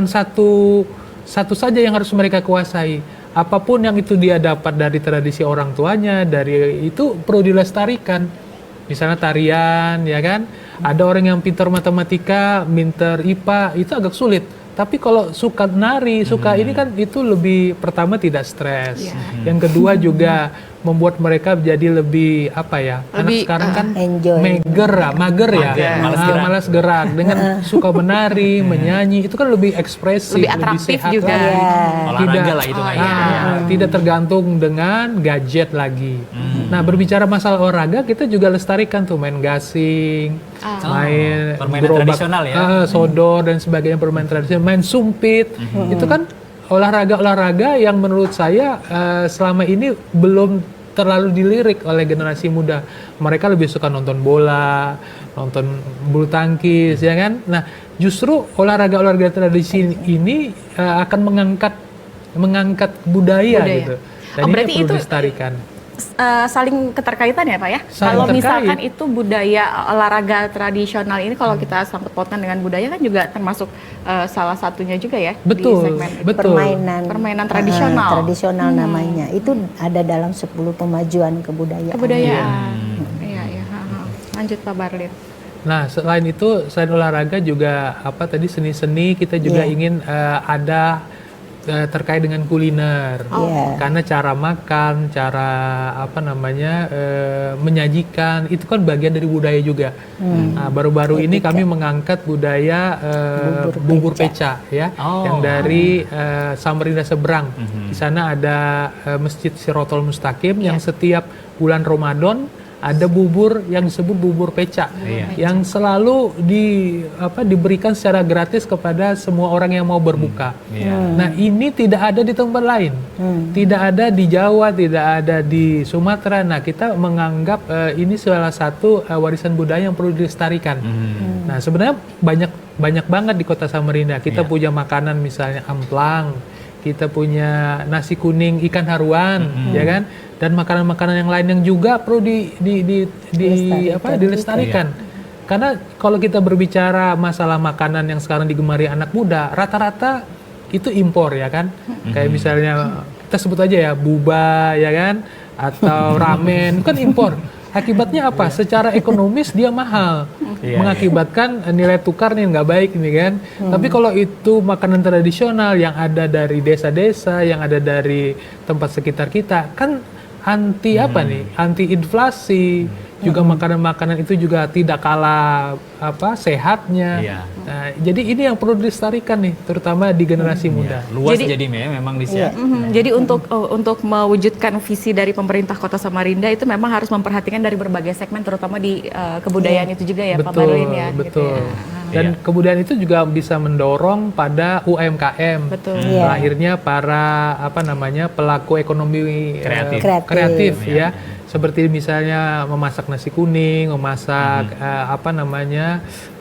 satu saja yang harus mereka kuasai. Apapun yang itu dia dapat dari tradisi orang tuanya, dari itu perlu dilestarikan. Misalnya tarian, ya kan? Ada orang yang pintar matematika, pintar IPA, itu agak sulit. Tapi kalau suka nari, suka ini kan itu lebih, pertama tidak stres. Yang kedua juga membuat mereka jadi lebih anak sekarang kan enjoy. mager ya, malas gerak. malas gerak. Dengan suka menari, menyanyi itu kan lebih ekspresif, Lebih atraktif sehat juga. lagi. Olahraga lah itu Tidak tergantung dengan gadget lagi. Nah, berbicara masalah olahraga, kita juga lestarikan tuh main gasing, main permainan gerobak, tradisional ya. sodor dan sebagainya, permainan tradisional, main sumpit. Itu kan olahraga-olahraga yang menurut saya selama ini belum terlalu dilirik oleh generasi muda. Mereka lebih suka nonton bola, nonton bulu tangkis, ya kan? Nah, justru olahraga-olahraga tradisi ini akan mengangkat budaya gitu. Dan ini Berarti perlu itu dilestarikan. saling keterkaitan ya Pak ya? Saling Kalau terkait. misalkan itu budaya olahraga tradisional ini kalau kita sangkut pautkan dengan budaya kan juga termasuk salah satunya juga ya di Betul, segmen betul. Permainan tradisional. Tradisional namanya. Itu ada dalam 10 pemajuan kebudayaan. Kebudayaan. Iya, iya. Lanjut Pak Barlin. Nah, selain itu, selain olahraga juga seni-seni kita juga ingin ada terkait dengan kuliner. Karena cara makan, cara menyajikan itu kan bagian dari budaya juga. Nah, baru-baru ini kami mengangkat budaya bubur peca ya, yang dari Samarinda seberang. Di sana ada Masjid Sirotol Mustaqim yang setiap bulan Ramadan ada bubur yang disebut bubur pecak, yang selalu diberikan secara gratis kepada semua orang yang mau berbuka. Nah, ini tidak ada di tempat lain, tidak ada di Jawa, tidak ada di Sumatera. Nah, kita menganggap ini salah satu warisan budaya yang perlu dilestarikan. Nah, sebenarnya banyak banget di Kota Samarinda. Kita punya makanan misalnya amplang, kita punya nasi kuning ikan haruan, ya kan? Dan makanan-makanan yang lain yang juga perlu dilestarikan. Karena kalau kita berbicara masalah makanan yang sekarang digemari anak muda, rata-rata itu impor, ya kan? Kayak misalnya kita sebut aja ya buba, ya kan? Atau ramen, kan impor. Akibatnya apa? Secara ekonomis dia mahal, mengakibatkan nilai tukarnya nggak baik ini kan. Tapi kalau itu makanan tradisional yang ada dari desa-desa, yang ada dari tempat sekitar kita, kan anti anti inflasi. Juga makanan-makanan itu juga tidak kalah sehatnya. Nah, jadi ini yang perlu dilestarikan nih, terutama di generasi muda. Luas jadi memang di sini. Jadi untuk mewujudkan visi dari pemerintah Kota Samarinda itu memang harus memperhatikan dari berbagai segmen, terutama di kebudayaan itu juga ya, Pak Marwin ya. Betul. Gitu ya. Dan kebudayaan itu juga bisa mendorong pada UMKM. Betul. Lahirnya para pelaku ekonomi kreatif ya. Seperti misalnya memasak nasi kuning, memasak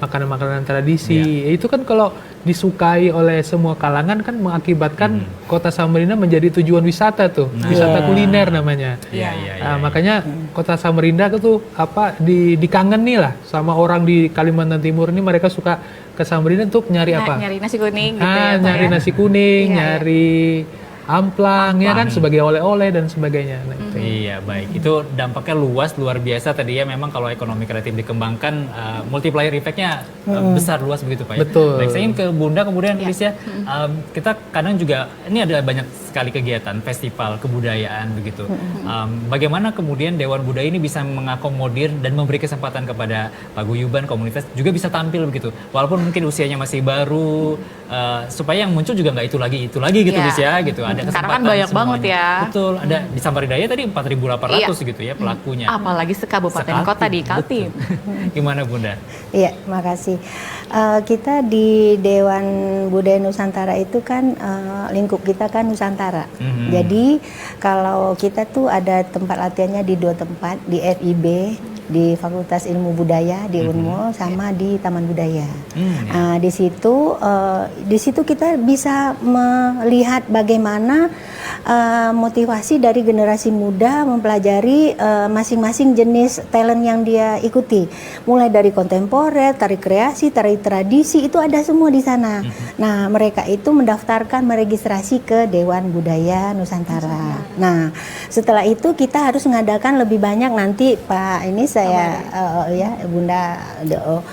makanan-makanan tradisi. Itu kan kalau disukai oleh semua kalangan kan mengakibatkan Kota Samarinda menjadi tujuan wisata tuh, wisata kuliner namanya. Makanya Kota Samarinda itu dikangeni lah sama orang di Kalimantan Timur ini, mereka suka ke Samarinda untuk nyari apa? Nyari nasi kuning gitu nyari nasi kuning, nyari amplang ya kan, sebagai oleh-oleh dan sebagainya. Nah, itu. Iya, baik. Itu dampaknya luas, luar biasa tadi ya. Memang kalau ekonomi kreatif dikembangkan, multiplier efeknya besar, luas begitu Pak ya. Betul. Baik, saya ingin ke Bunda kemudian Alicia. Kita kadang juga, ini ada banyak sekali kegiatan, festival, kebudayaan begitu. Bagaimana kemudian Dewan Budaya ini bisa mengakomodir dan memberi kesempatan kepada paguyuban, komunitas juga bisa tampil begitu. Walaupun mungkin usianya masih baru, supaya yang muncul juga nggak itu lagi gitu Lis ya, gitu. Ada kesempatan sekarang kan banyak semuanya. banget ya. Betul, ada di Samarinda tadi 4.800 gitu ya pelakunya. Apalagi sekabupaten kota di Kaltim. Gimana Bunda? Iya, makasih. Kita di Dewan Budaya Nusantara itu kan lingkup kita kan Nusantara. Jadi kalau kita tuh ada tempat latihannya di 2 tempat, di FIB, di Fakultas Ilmu Budaya di Unmul, sama di Taman Budaya. Di situ kita bisa melihat bagaimana motivasi dari generasi muda mempelajari masing-masing jenis talent yang dia ikuti, mulai dari kontemporer, tari kreasi, tari tradisi, itu ada semua di sana. Nah, mereka itu mendaftarkan, meregistrasi ke Dewan Budaya Nusantara. Nah, setelah itu kita harus mengadakan lebih banyak, nanti Pak ini saya Bunda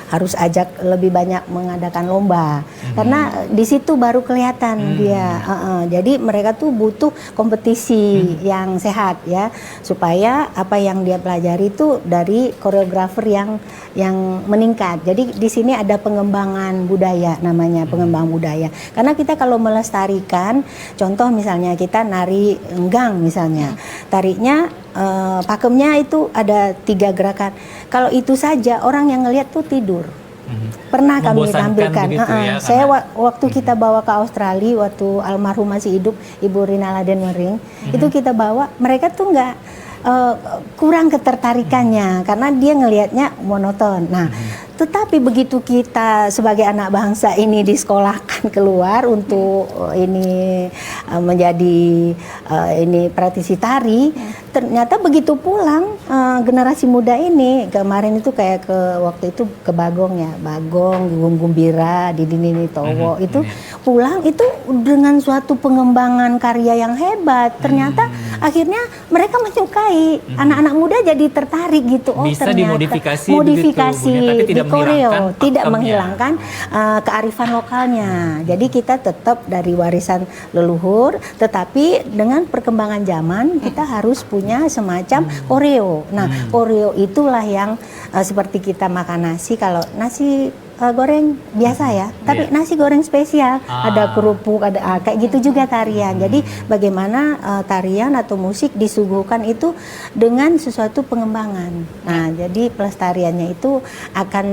harus ajak lebih banyak mengadakan lomba, karena di situ baru kelihatan dia. Jadi mereka tuh butuh kompetisi yang sehat ya, supaya apa yang dia pelajari itu dari koreografer yang meningkat. Jadi di sini ada pengembangan budaya, namanya pengembangan budaya. Karena kita kalau melestarikan, contoh misalnya kita nari enggang misalnya, tariknya pakemnya itu ada 3 gerakan. Kalau itu saja orang yang ngelihat tuh tidur. Pernah kami tampilkan. Ya, saya waktu kita bawa ke Australia, waktu almarhum masih hidup Ibu Rina Laden Wering, itu kita bawa, mereka tuh nggak kurang ketertarikannya karena dia ngelihatnya monoton. Nah, tetapi begitu kita sebagai anak bangsa ini disekolahkan keluar untuk ini menjadi ini praktisi tari, ternyata begitu pulang generasi muda ini, kemarin itu kayak waktu itu ke Bagong ya, Bagong, Gumbira, Didi Towo, itu pulang itu dengan suatu pengembangan karya yang hebat. Ternyata akhirnya mereka menyukai, anak-anak muda jadi tertarik gitu. Oh, bisa ternyata dimodifikasi modifikasi begitu, tapi tidak di koreo, menghilangkan tidak pakemnya. menghilangkan kearifan lokalnya. Jadi kita tetap dari warisan leluhur, tetapi dengan perkembangan zaman kita harus punya semacam koreo. Nah, koreo itulah yang seperti kita makan nasi, kalau nasi goreng biasa ya, tapi Iya. nasi goreng spesial, Ah. ada kerupuk, ada kayak gitu juga tarian. Jadi bagaimana tarian atau musik disuguhkan itu dengan sesuatu pengembangan. Nah, jadi pelestariannya itu akan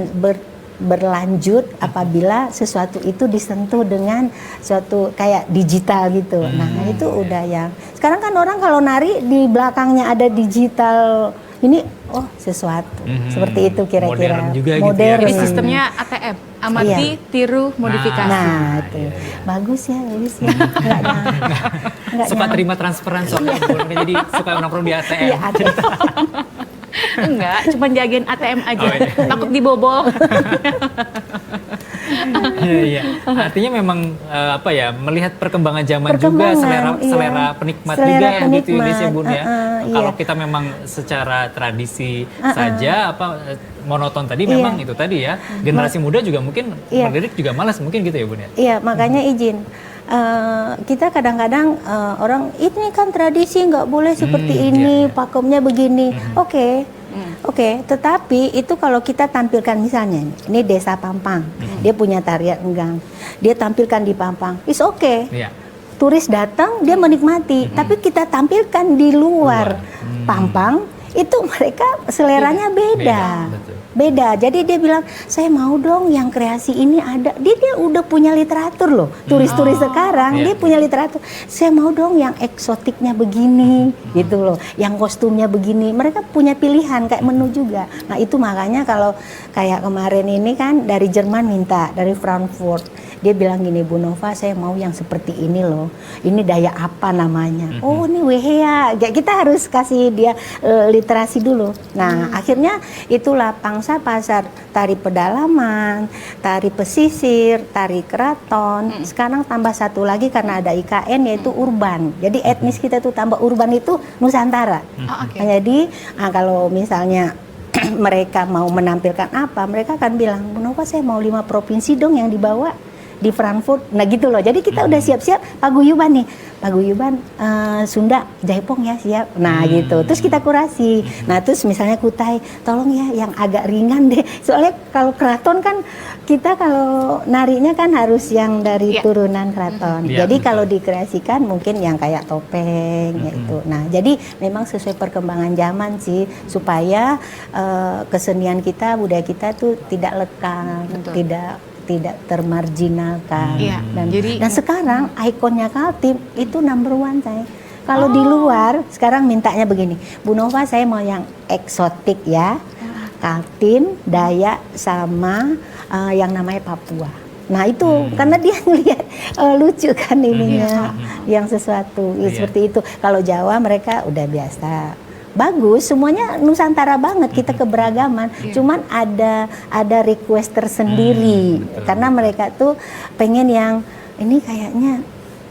berlanjut apabila sesuatu itu disentuh dengan suatu kayak digital gitu. Nah, itu udah yang sekarang kan orang kalau nari di belakangnya ada digital ini, oh sesuatu seperti itu kira-kira. Modern juga gitu ya. Modern. Jadi sistemnya ATM, amati, tiru, modifikasi. Nah, itu bagus ya, bagus ya. Nggak Suka nyangka. terima transferan soalnya Bu, jadi suka nongkrong di ATM. Iya, ada. Enggak, cuma jagain ATM aja. Oh, iya. Takut dibobol. Iya. Artinya memang apa ya, melihat perkembangan zaman juga, Perkembangan, iya. selera penikmat Selera juga ya gitu penikmat, Indonesia Bun ya. Kalau iya. kita memang secara tradisi saja monoton tadi memang itu tadi ya. Generasi muda juga mungkin Iya. melirik juga malas mungkin gitu ya Bun ya. Iya, makanya izin. Kita kadang-kadang orang ini kan tradisi nggak boleh seperti ini, pakemnya begini. Oke, tetapi itu kalau kita tampilkan misalnya ini Desa Pampang, dia punya tarian enggang, dia tampilkan di Pampang, is oke. Iya. Turis datang dia menikmati, tapi kita tampilkan di luar Pampang, itu mereka seleranya beda. Betul. Beda. Jadi dia bilang, saya mau dong yang kreasi ini ada. Dia udah punya literatur loh. Turis-turis sekarang Iya. dia punya literatur. Saya mau dong yang eksotiknya begini, gitu loh. Yang kostumnya begini. Mereka punya pilihan kayak menu juga. Nah itu makanya kalau kayak kemarin ini kan dari Jerman minta, dari Frankfurt. Dia bilang gini, Bu Nova, saya mau yang seperti ini loh. Ini daya apa namanya? Oh ini wehea. Kita harus kasih dia literasi dulu. Nah akhirnya itulah pangsa pasar tari pedalaman, tari pesisir, tari keraton. Sekarang tambah satu lagi karena ada IKN yaitu urban. Jadi etnis kita tuh tambah urban itu Nusantara. Oh, oke. Nah, jadi kalau misalnya mereka mau menampilkan apa, mereka akan bilang, Bu Nova saya mau 5 provinsi dong yang dibawa di Frankfurt. Nah gitu loh. Jadi kita udah siap-siap paguyuban nih. Paguyuban Sunda, Jaipong ya siap. Nah gitu. Terus kita kurasi. Nah terus misalnya Kutai, tolong ya yang agak ringan deh. Soalnya kalau keraton kan kita kalau narinya kan harus yang dari Iya. turunan keraton. Iya, Jadi betul. kalau dikreasikan mungkin yang kayak topeng itu. Nah jadi memang sesuai perkembangan zaman sih supaya kesenian kita, budaya kita tuh tidak lekang, Betul. tidak termarginalkan. Iya, Dan sekarang ikonnya Kaltim itu number one saya. Kalau di luar sekarang mintanya begini, Bu Nova saya mau yang eksotik ya, Kaltim, Dayak sama yang namanya Papua. Nah itu karena dia ngelihat lucu kan ininya, yang sesuatu Iya. seperti itu. Kalau Jawa mereka udah biasa. Bagus, semuanya Nusantara banget, kita keberagaman. Cuman ada request tersendiri betul. karena mereka tuh pengen yang ini kayaknya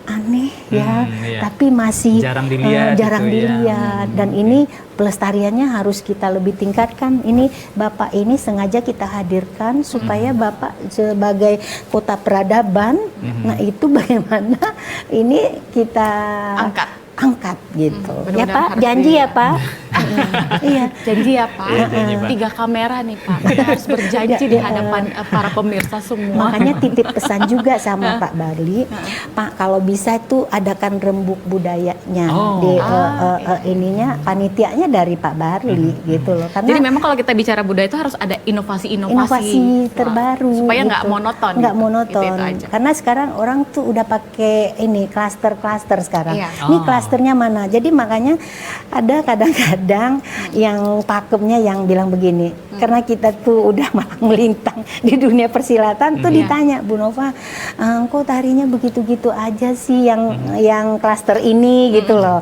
aneh ya, iya. tapi masih Jarang dilihat jarang gitu ya. dilihat. Dan ini pelestariannya harus kita lebih tingkatkan. Ini Bapak ini sengaja kita hadirkan supaya Bapak sebagai kota peradaban. Nah itu bagaimana ini kita angkat gitu. Ya Benar-benar Pak, harus janji ya Pak. Iya. Janji ya Pak. Iya, janji, Pak. 3 kamera nih Pak. Kita harus berjanji di hadapan para pemirsa semua. Makanya titip pesan juga sama Pak Barli, Pak kalau bisa itu adakan rembuk budayanya Oh. di ininya panitianya dari Pak Barli gitu loh. Karena Jadi memang kalau kita bicara budaya itu harus ada inovasi-inovasi inovasi terbaru supaya nggak gitu. monoton. Nggak gitu. monoton. Itu aja. Karena sekarang orang tuh udah pakai ini klaster-klaster sekarang. Iya. Ini Oh. klasternya mana? Jadi makanya ada kadang-kadang yang pakemnya yang bilang begini, karena kita tuh udah malang melintang di dunia persilatan tuh Iya. ditanya, Bu Nova, kok tarinya begitu-gitu aja sih yang klaster ini gitu loh.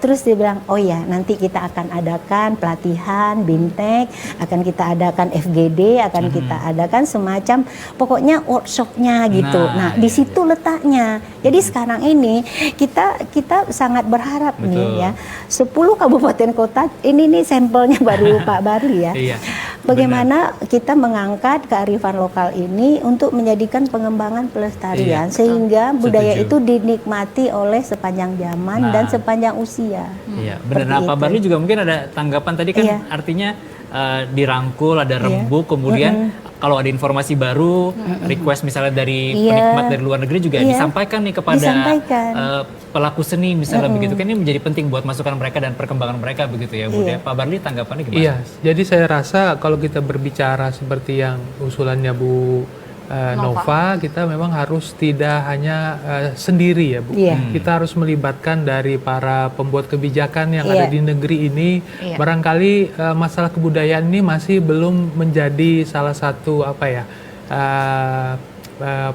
Terus dia bilang, oh ya nanti kita akan adakan pelatihan bintek, akan kita adakan FGD, akan kita adakan semacam pokoknya workshopnya gitu. Nah, Nah di situ letaknya. Jadi sekarang ini kita sangat berharap Betul. nih ya 10 kabupaten kota ini nih sampelnya baru Pak Barli ya. Iya, Bagaimana kita mengangkat kearifan lokal ini untuk menjadikan pengembangan pelestarian Iya, sehingga budaya Setuju. itu dinikmati oleh sepanjang zaman Nah. dan sepanjang usia. Iya, benar. Seperti Nah, Pak itu. Barli juga mungkin ada tanggapan tadi kan Iya. artinya dirangkul, ada rembuk, kemudian kalau ada informasi baru, request misalnya dari Iya. penikmat dari luar negeri juga Iya. disampaikan nih kepada Disampaikan. pelaku seni misalnya begitu kan, ini menjadi penting buat masukan mereka dan perkembangan mereka begitu ya Bu. Iya. Pak Barli tanggapannya gimana? Iya, jadi saya rasa kalau kita berbicara seperti yang usulannya Bu Nova, kita memang harus tidak hanya sendiri ya Bu. Iya. Kita harus melibatkan dari para pembuat kebijakan yang Iya. ada di negeri ini. Iya. Barangkali masalah kebudayaan ini masih belum menjadi salah satu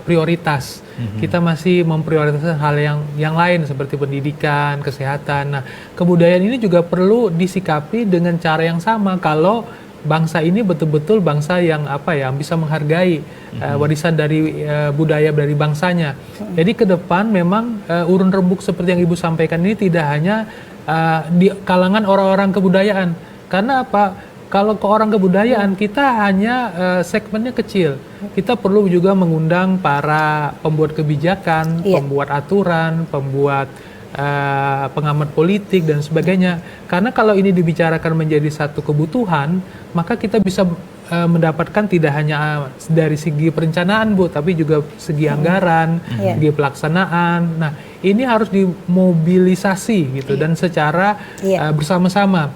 prioritas. Kita masih memprioritaskan hal yang lain seperti pendidikan, kesehatan. Nah, kebudayaan ini juga perlu disikapi dengan cara yang sama kalau bangsa ini betul-betul bangsa yang bisa menghargai warisan dari budaya dari bangsanya. Jadi ke depan memang urun rembuk seperti yang Ibu sampaikan ini tidak hanya di kalangan orang-orang kebudayaan. Karena apa? Kalau ke orang kebudayaan kita hanya segmennya kecil. Kita perlu juga mengundang para pembuat kebijakan, Iya. pembuat aturan, pembuat pengamat politik dan sebagainya. Karena kalau ini dibicarakan menjadi satu kebutuhan, maka kita bisa mendapatkan tidak hanya dari segi perencanaan Bu, tapi juga segi anggaran, Iya. segi pelaksanaan. Nah, ini harus dimobilisasi gitu dan secara Iya. bersama-sama.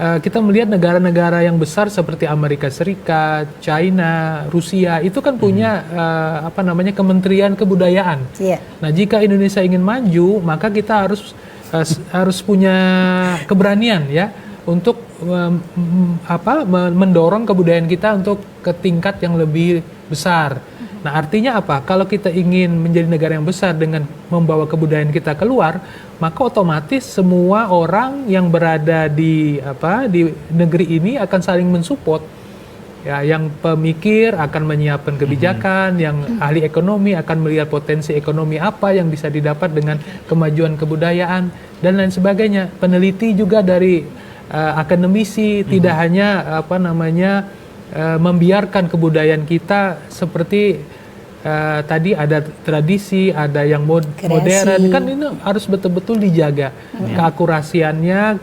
Kita melihat negara-negara yang besar seperti Amerika Serikat, China, Rusia itu kan punya kementerian kebudayaan. Iya. Nah, jika Indonesia ingin maju, maka kita harus punya keberanian ya untuk mendorong kebudayaan kita untuk ke tingkat yang lebih besar. Nah, artinya apa? Kalau kita ingin menjadi negara yang besar dengan membawa kebudayaan kita keluar, maka otomatis semua orang yang berada di negeri ini akan saling mensupport. Ya, yang pemikir akan menyiapkan kebijakan, yang ahli ekonomi akan melihat potensi ekonomi apa yang bisa didapat dengan kemajuan kebudayaan dan lain sebagainya. Peneliti juga dari akademisi tidak hanya membiarkan kebudayaan kita seperti tadi ada tradisi, ada yang modern, kan ini harus betul-betul dijaga keakurasiannya,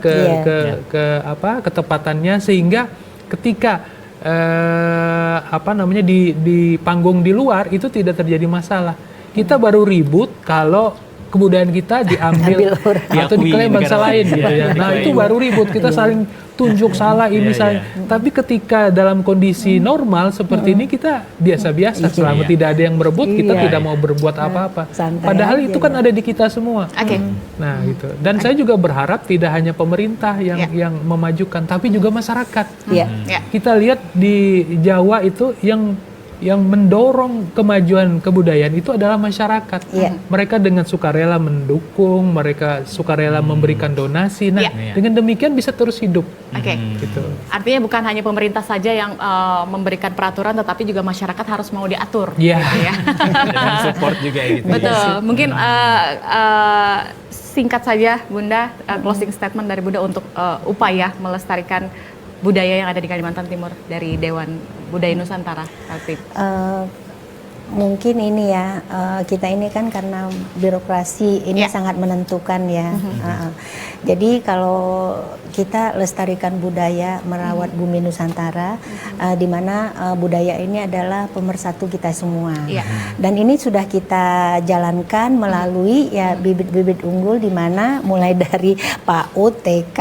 ketepatannya sehingga ketika di panggung di luar itu tidak terjadi masalah. Kita baru ribut kalau kebudayaan kita diambil atau Diakui diklaim bangsa negara lain lain. gitu ya. Nah, itu baru ribut, kita saling tunjuk salah ini saling. Tapi ketika dalam kondisi normal seperti ini kita biasa-biasa selama tidak ada yang merebut, kita tidak mau berbuat apa-apa. Santai Padahal aja, itu kan ada di kita semua. Oke. Nah, gitu. Dan saya juga berharap tidak hanya pemerintah yang memajukan, tapi juga masyarakat. Iya. Ya. Kita lihat di Jawa itu yang mendorong kemajuan kebudayaan itu adalah masyarakat. Iya. Mereka dengan sukarela mendukung, mereka sukarela memberikan donasi. Nah, Iya. dengan demikian bisa terus hidup. Oke. Gitu. Artinya bukan hanya pemerintah saja yang memberikan peraturan, tetapi juga masyarakat harus mau diatur. Iya. Gitu ya. Dan support juga gitu. Betul. Mungkin singkat saja Bunda, closing statement dari Bunda untuk upaya melestarikan budaya yang ada di Kalimantan Timur dari Dewan Budaya Nusantara. Aktif. Mungkin ini ya, kita ini kan karena birokrasi ini Ya. sangat menentukan ya. Jadi kalau kita lestarikan budaya, merawat bumi Nusantara, di mana budaya ini adalah pemersatu kita semua. Iya. Dan ini sudah kita jalankan melalui ya bibit-bibit unggul di mana mulai dari PAUD, TK,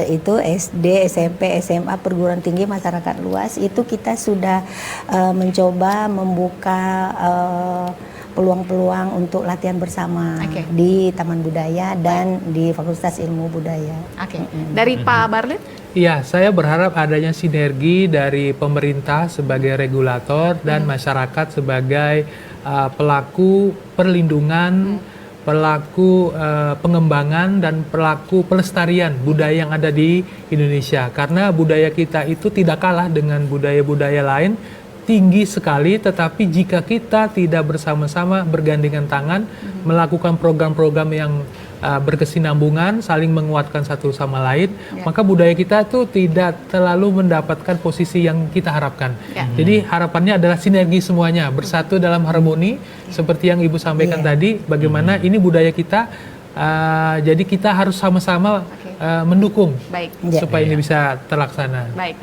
itu SD, SMP, SMA, perguruan tinggi, masyarakat luas, itu kita sudah mencoba membuka peluang-peluang untuk latihan bersama Oke. di Taman Budaya dan di Fakultas Ilmu Budaya. Oke. Dari Pak Barli? Iya, saya berharap adanya sinergi dari pemerintah sebagai regulator dan masyarakat sebagai pelaku perlindungan, pelaku pengembangan dan pelaku pelestarian budaya yang ada di Indonesia. Karena budaya kita itu tidak kalah dengan budaya-budaya lain, tinggi sekali, tetapi jika kita tidak bersama-sama bergandengan tangan melakukan program-program yang berkesinambungan, saling menguatkan satu sama lain, maka budaya kita tuh tidak terlalu mendapatkan posisi yang kita harapkan. Ya. Jadi harapannya adalah sinergi semuanya, bersatu dalam harmoni, seperti yang Ibu sampaikan tadi, bagaimana ini budaya kita Jadi kita harus sama-sama mendukung Baik, Iya. supaya ini bisa terlaksana. baik.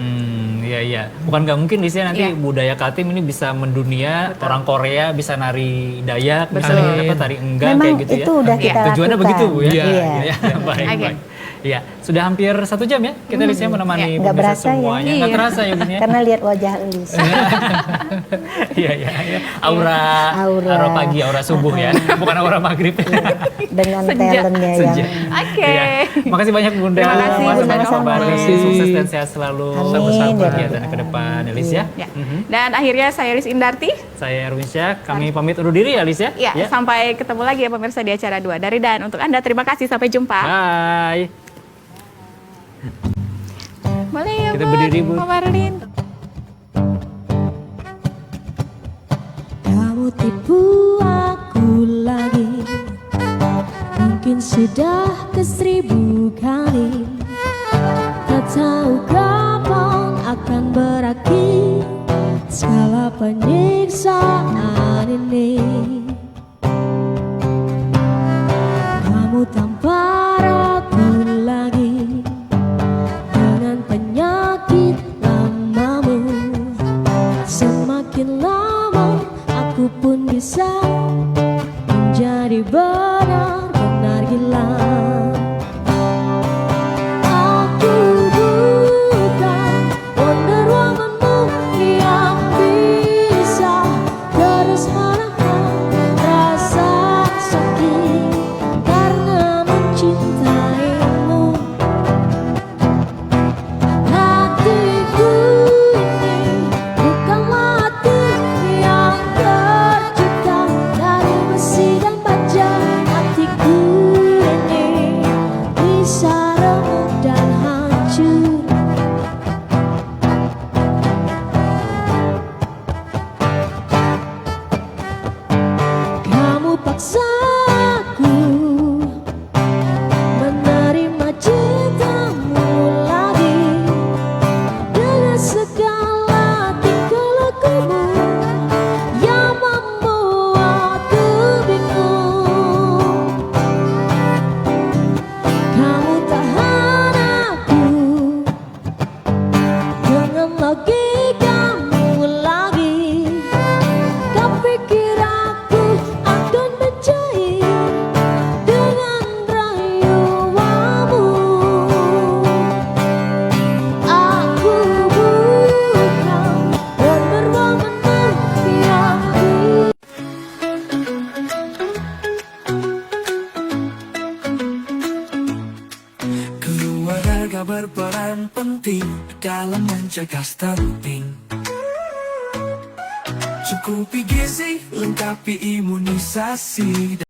Iya iya. Bukan nggak mungkin di sini nanti Iya. budaya Kaltim ini bisa mendunia, orang Korea bisa nari Dayak, misalnya Betul. apa tari enggang Memang kayak gitu itu ya. udah kita Tujuannya lakukan. begitu Bu ya. Iya. Iya. Baik Oke. baik. Iya, sudah hampir 1 jam ya kita di sini menemani Nggak pemirsa berasa ya. semuanya. Nggak Iya. terasa ya Bun ya. Karena lihat wajah Elis. Iya iya iya. Aura Aura. pagi, aura subuh ya. Bukan aura maghrib. Dengan Senja. talentnya yang Senja. Oke. Iya. Makasih banyak Bunda. Terima kasih, Mas Bunda. Banyak kabar. Sama-sama. Sukses dan sehat selalu. Amin. Sama-sama Ya. kegiatan ke depan, Elis ya. Ya. Dan akhirnya saya Riz Indarti. Saya Erwin Syah, kami pamit undur diri ya, Elis ya. Ya, sampai ketemu lagi ya pemirsa di acara 2 dari Dan. Untuk Anda terima kasih, sampai jumpa. Bye. Boleh ya, Kita Bun, berdiri, Bu. Pak Marlin. Kamu tipu aku lagi, mungkin sudah ke 1000 kali. Tak tahu kapan akan berakhir segala penyiksaan ini. Kamu tampar aku lagi dengan penyakit lamamu. Semakin lama aku pun bisa menjadi benar-benar gila. Aku bukan Wonder Woman-mu yang bisa terus menahan rasa sakit karena mencintaimu. Hatiku ini bukanlah hati yang tercipta dari besi dan baja. Hatiku ini bisa remuk dan hancur. Kamu paksaku menerima cintamu lagi dengan segala tingkah lakumu yang membuatku bingung. Kamu tahan aku dengan logikamu lagi. Kau pikir aku akan mencair dengan rayuanmu. Aku bukan Wonder Woman-mu yang Keluarga berperan penting dalam mencegah stunting. Cukupi gizi, lengkapi imunisasi.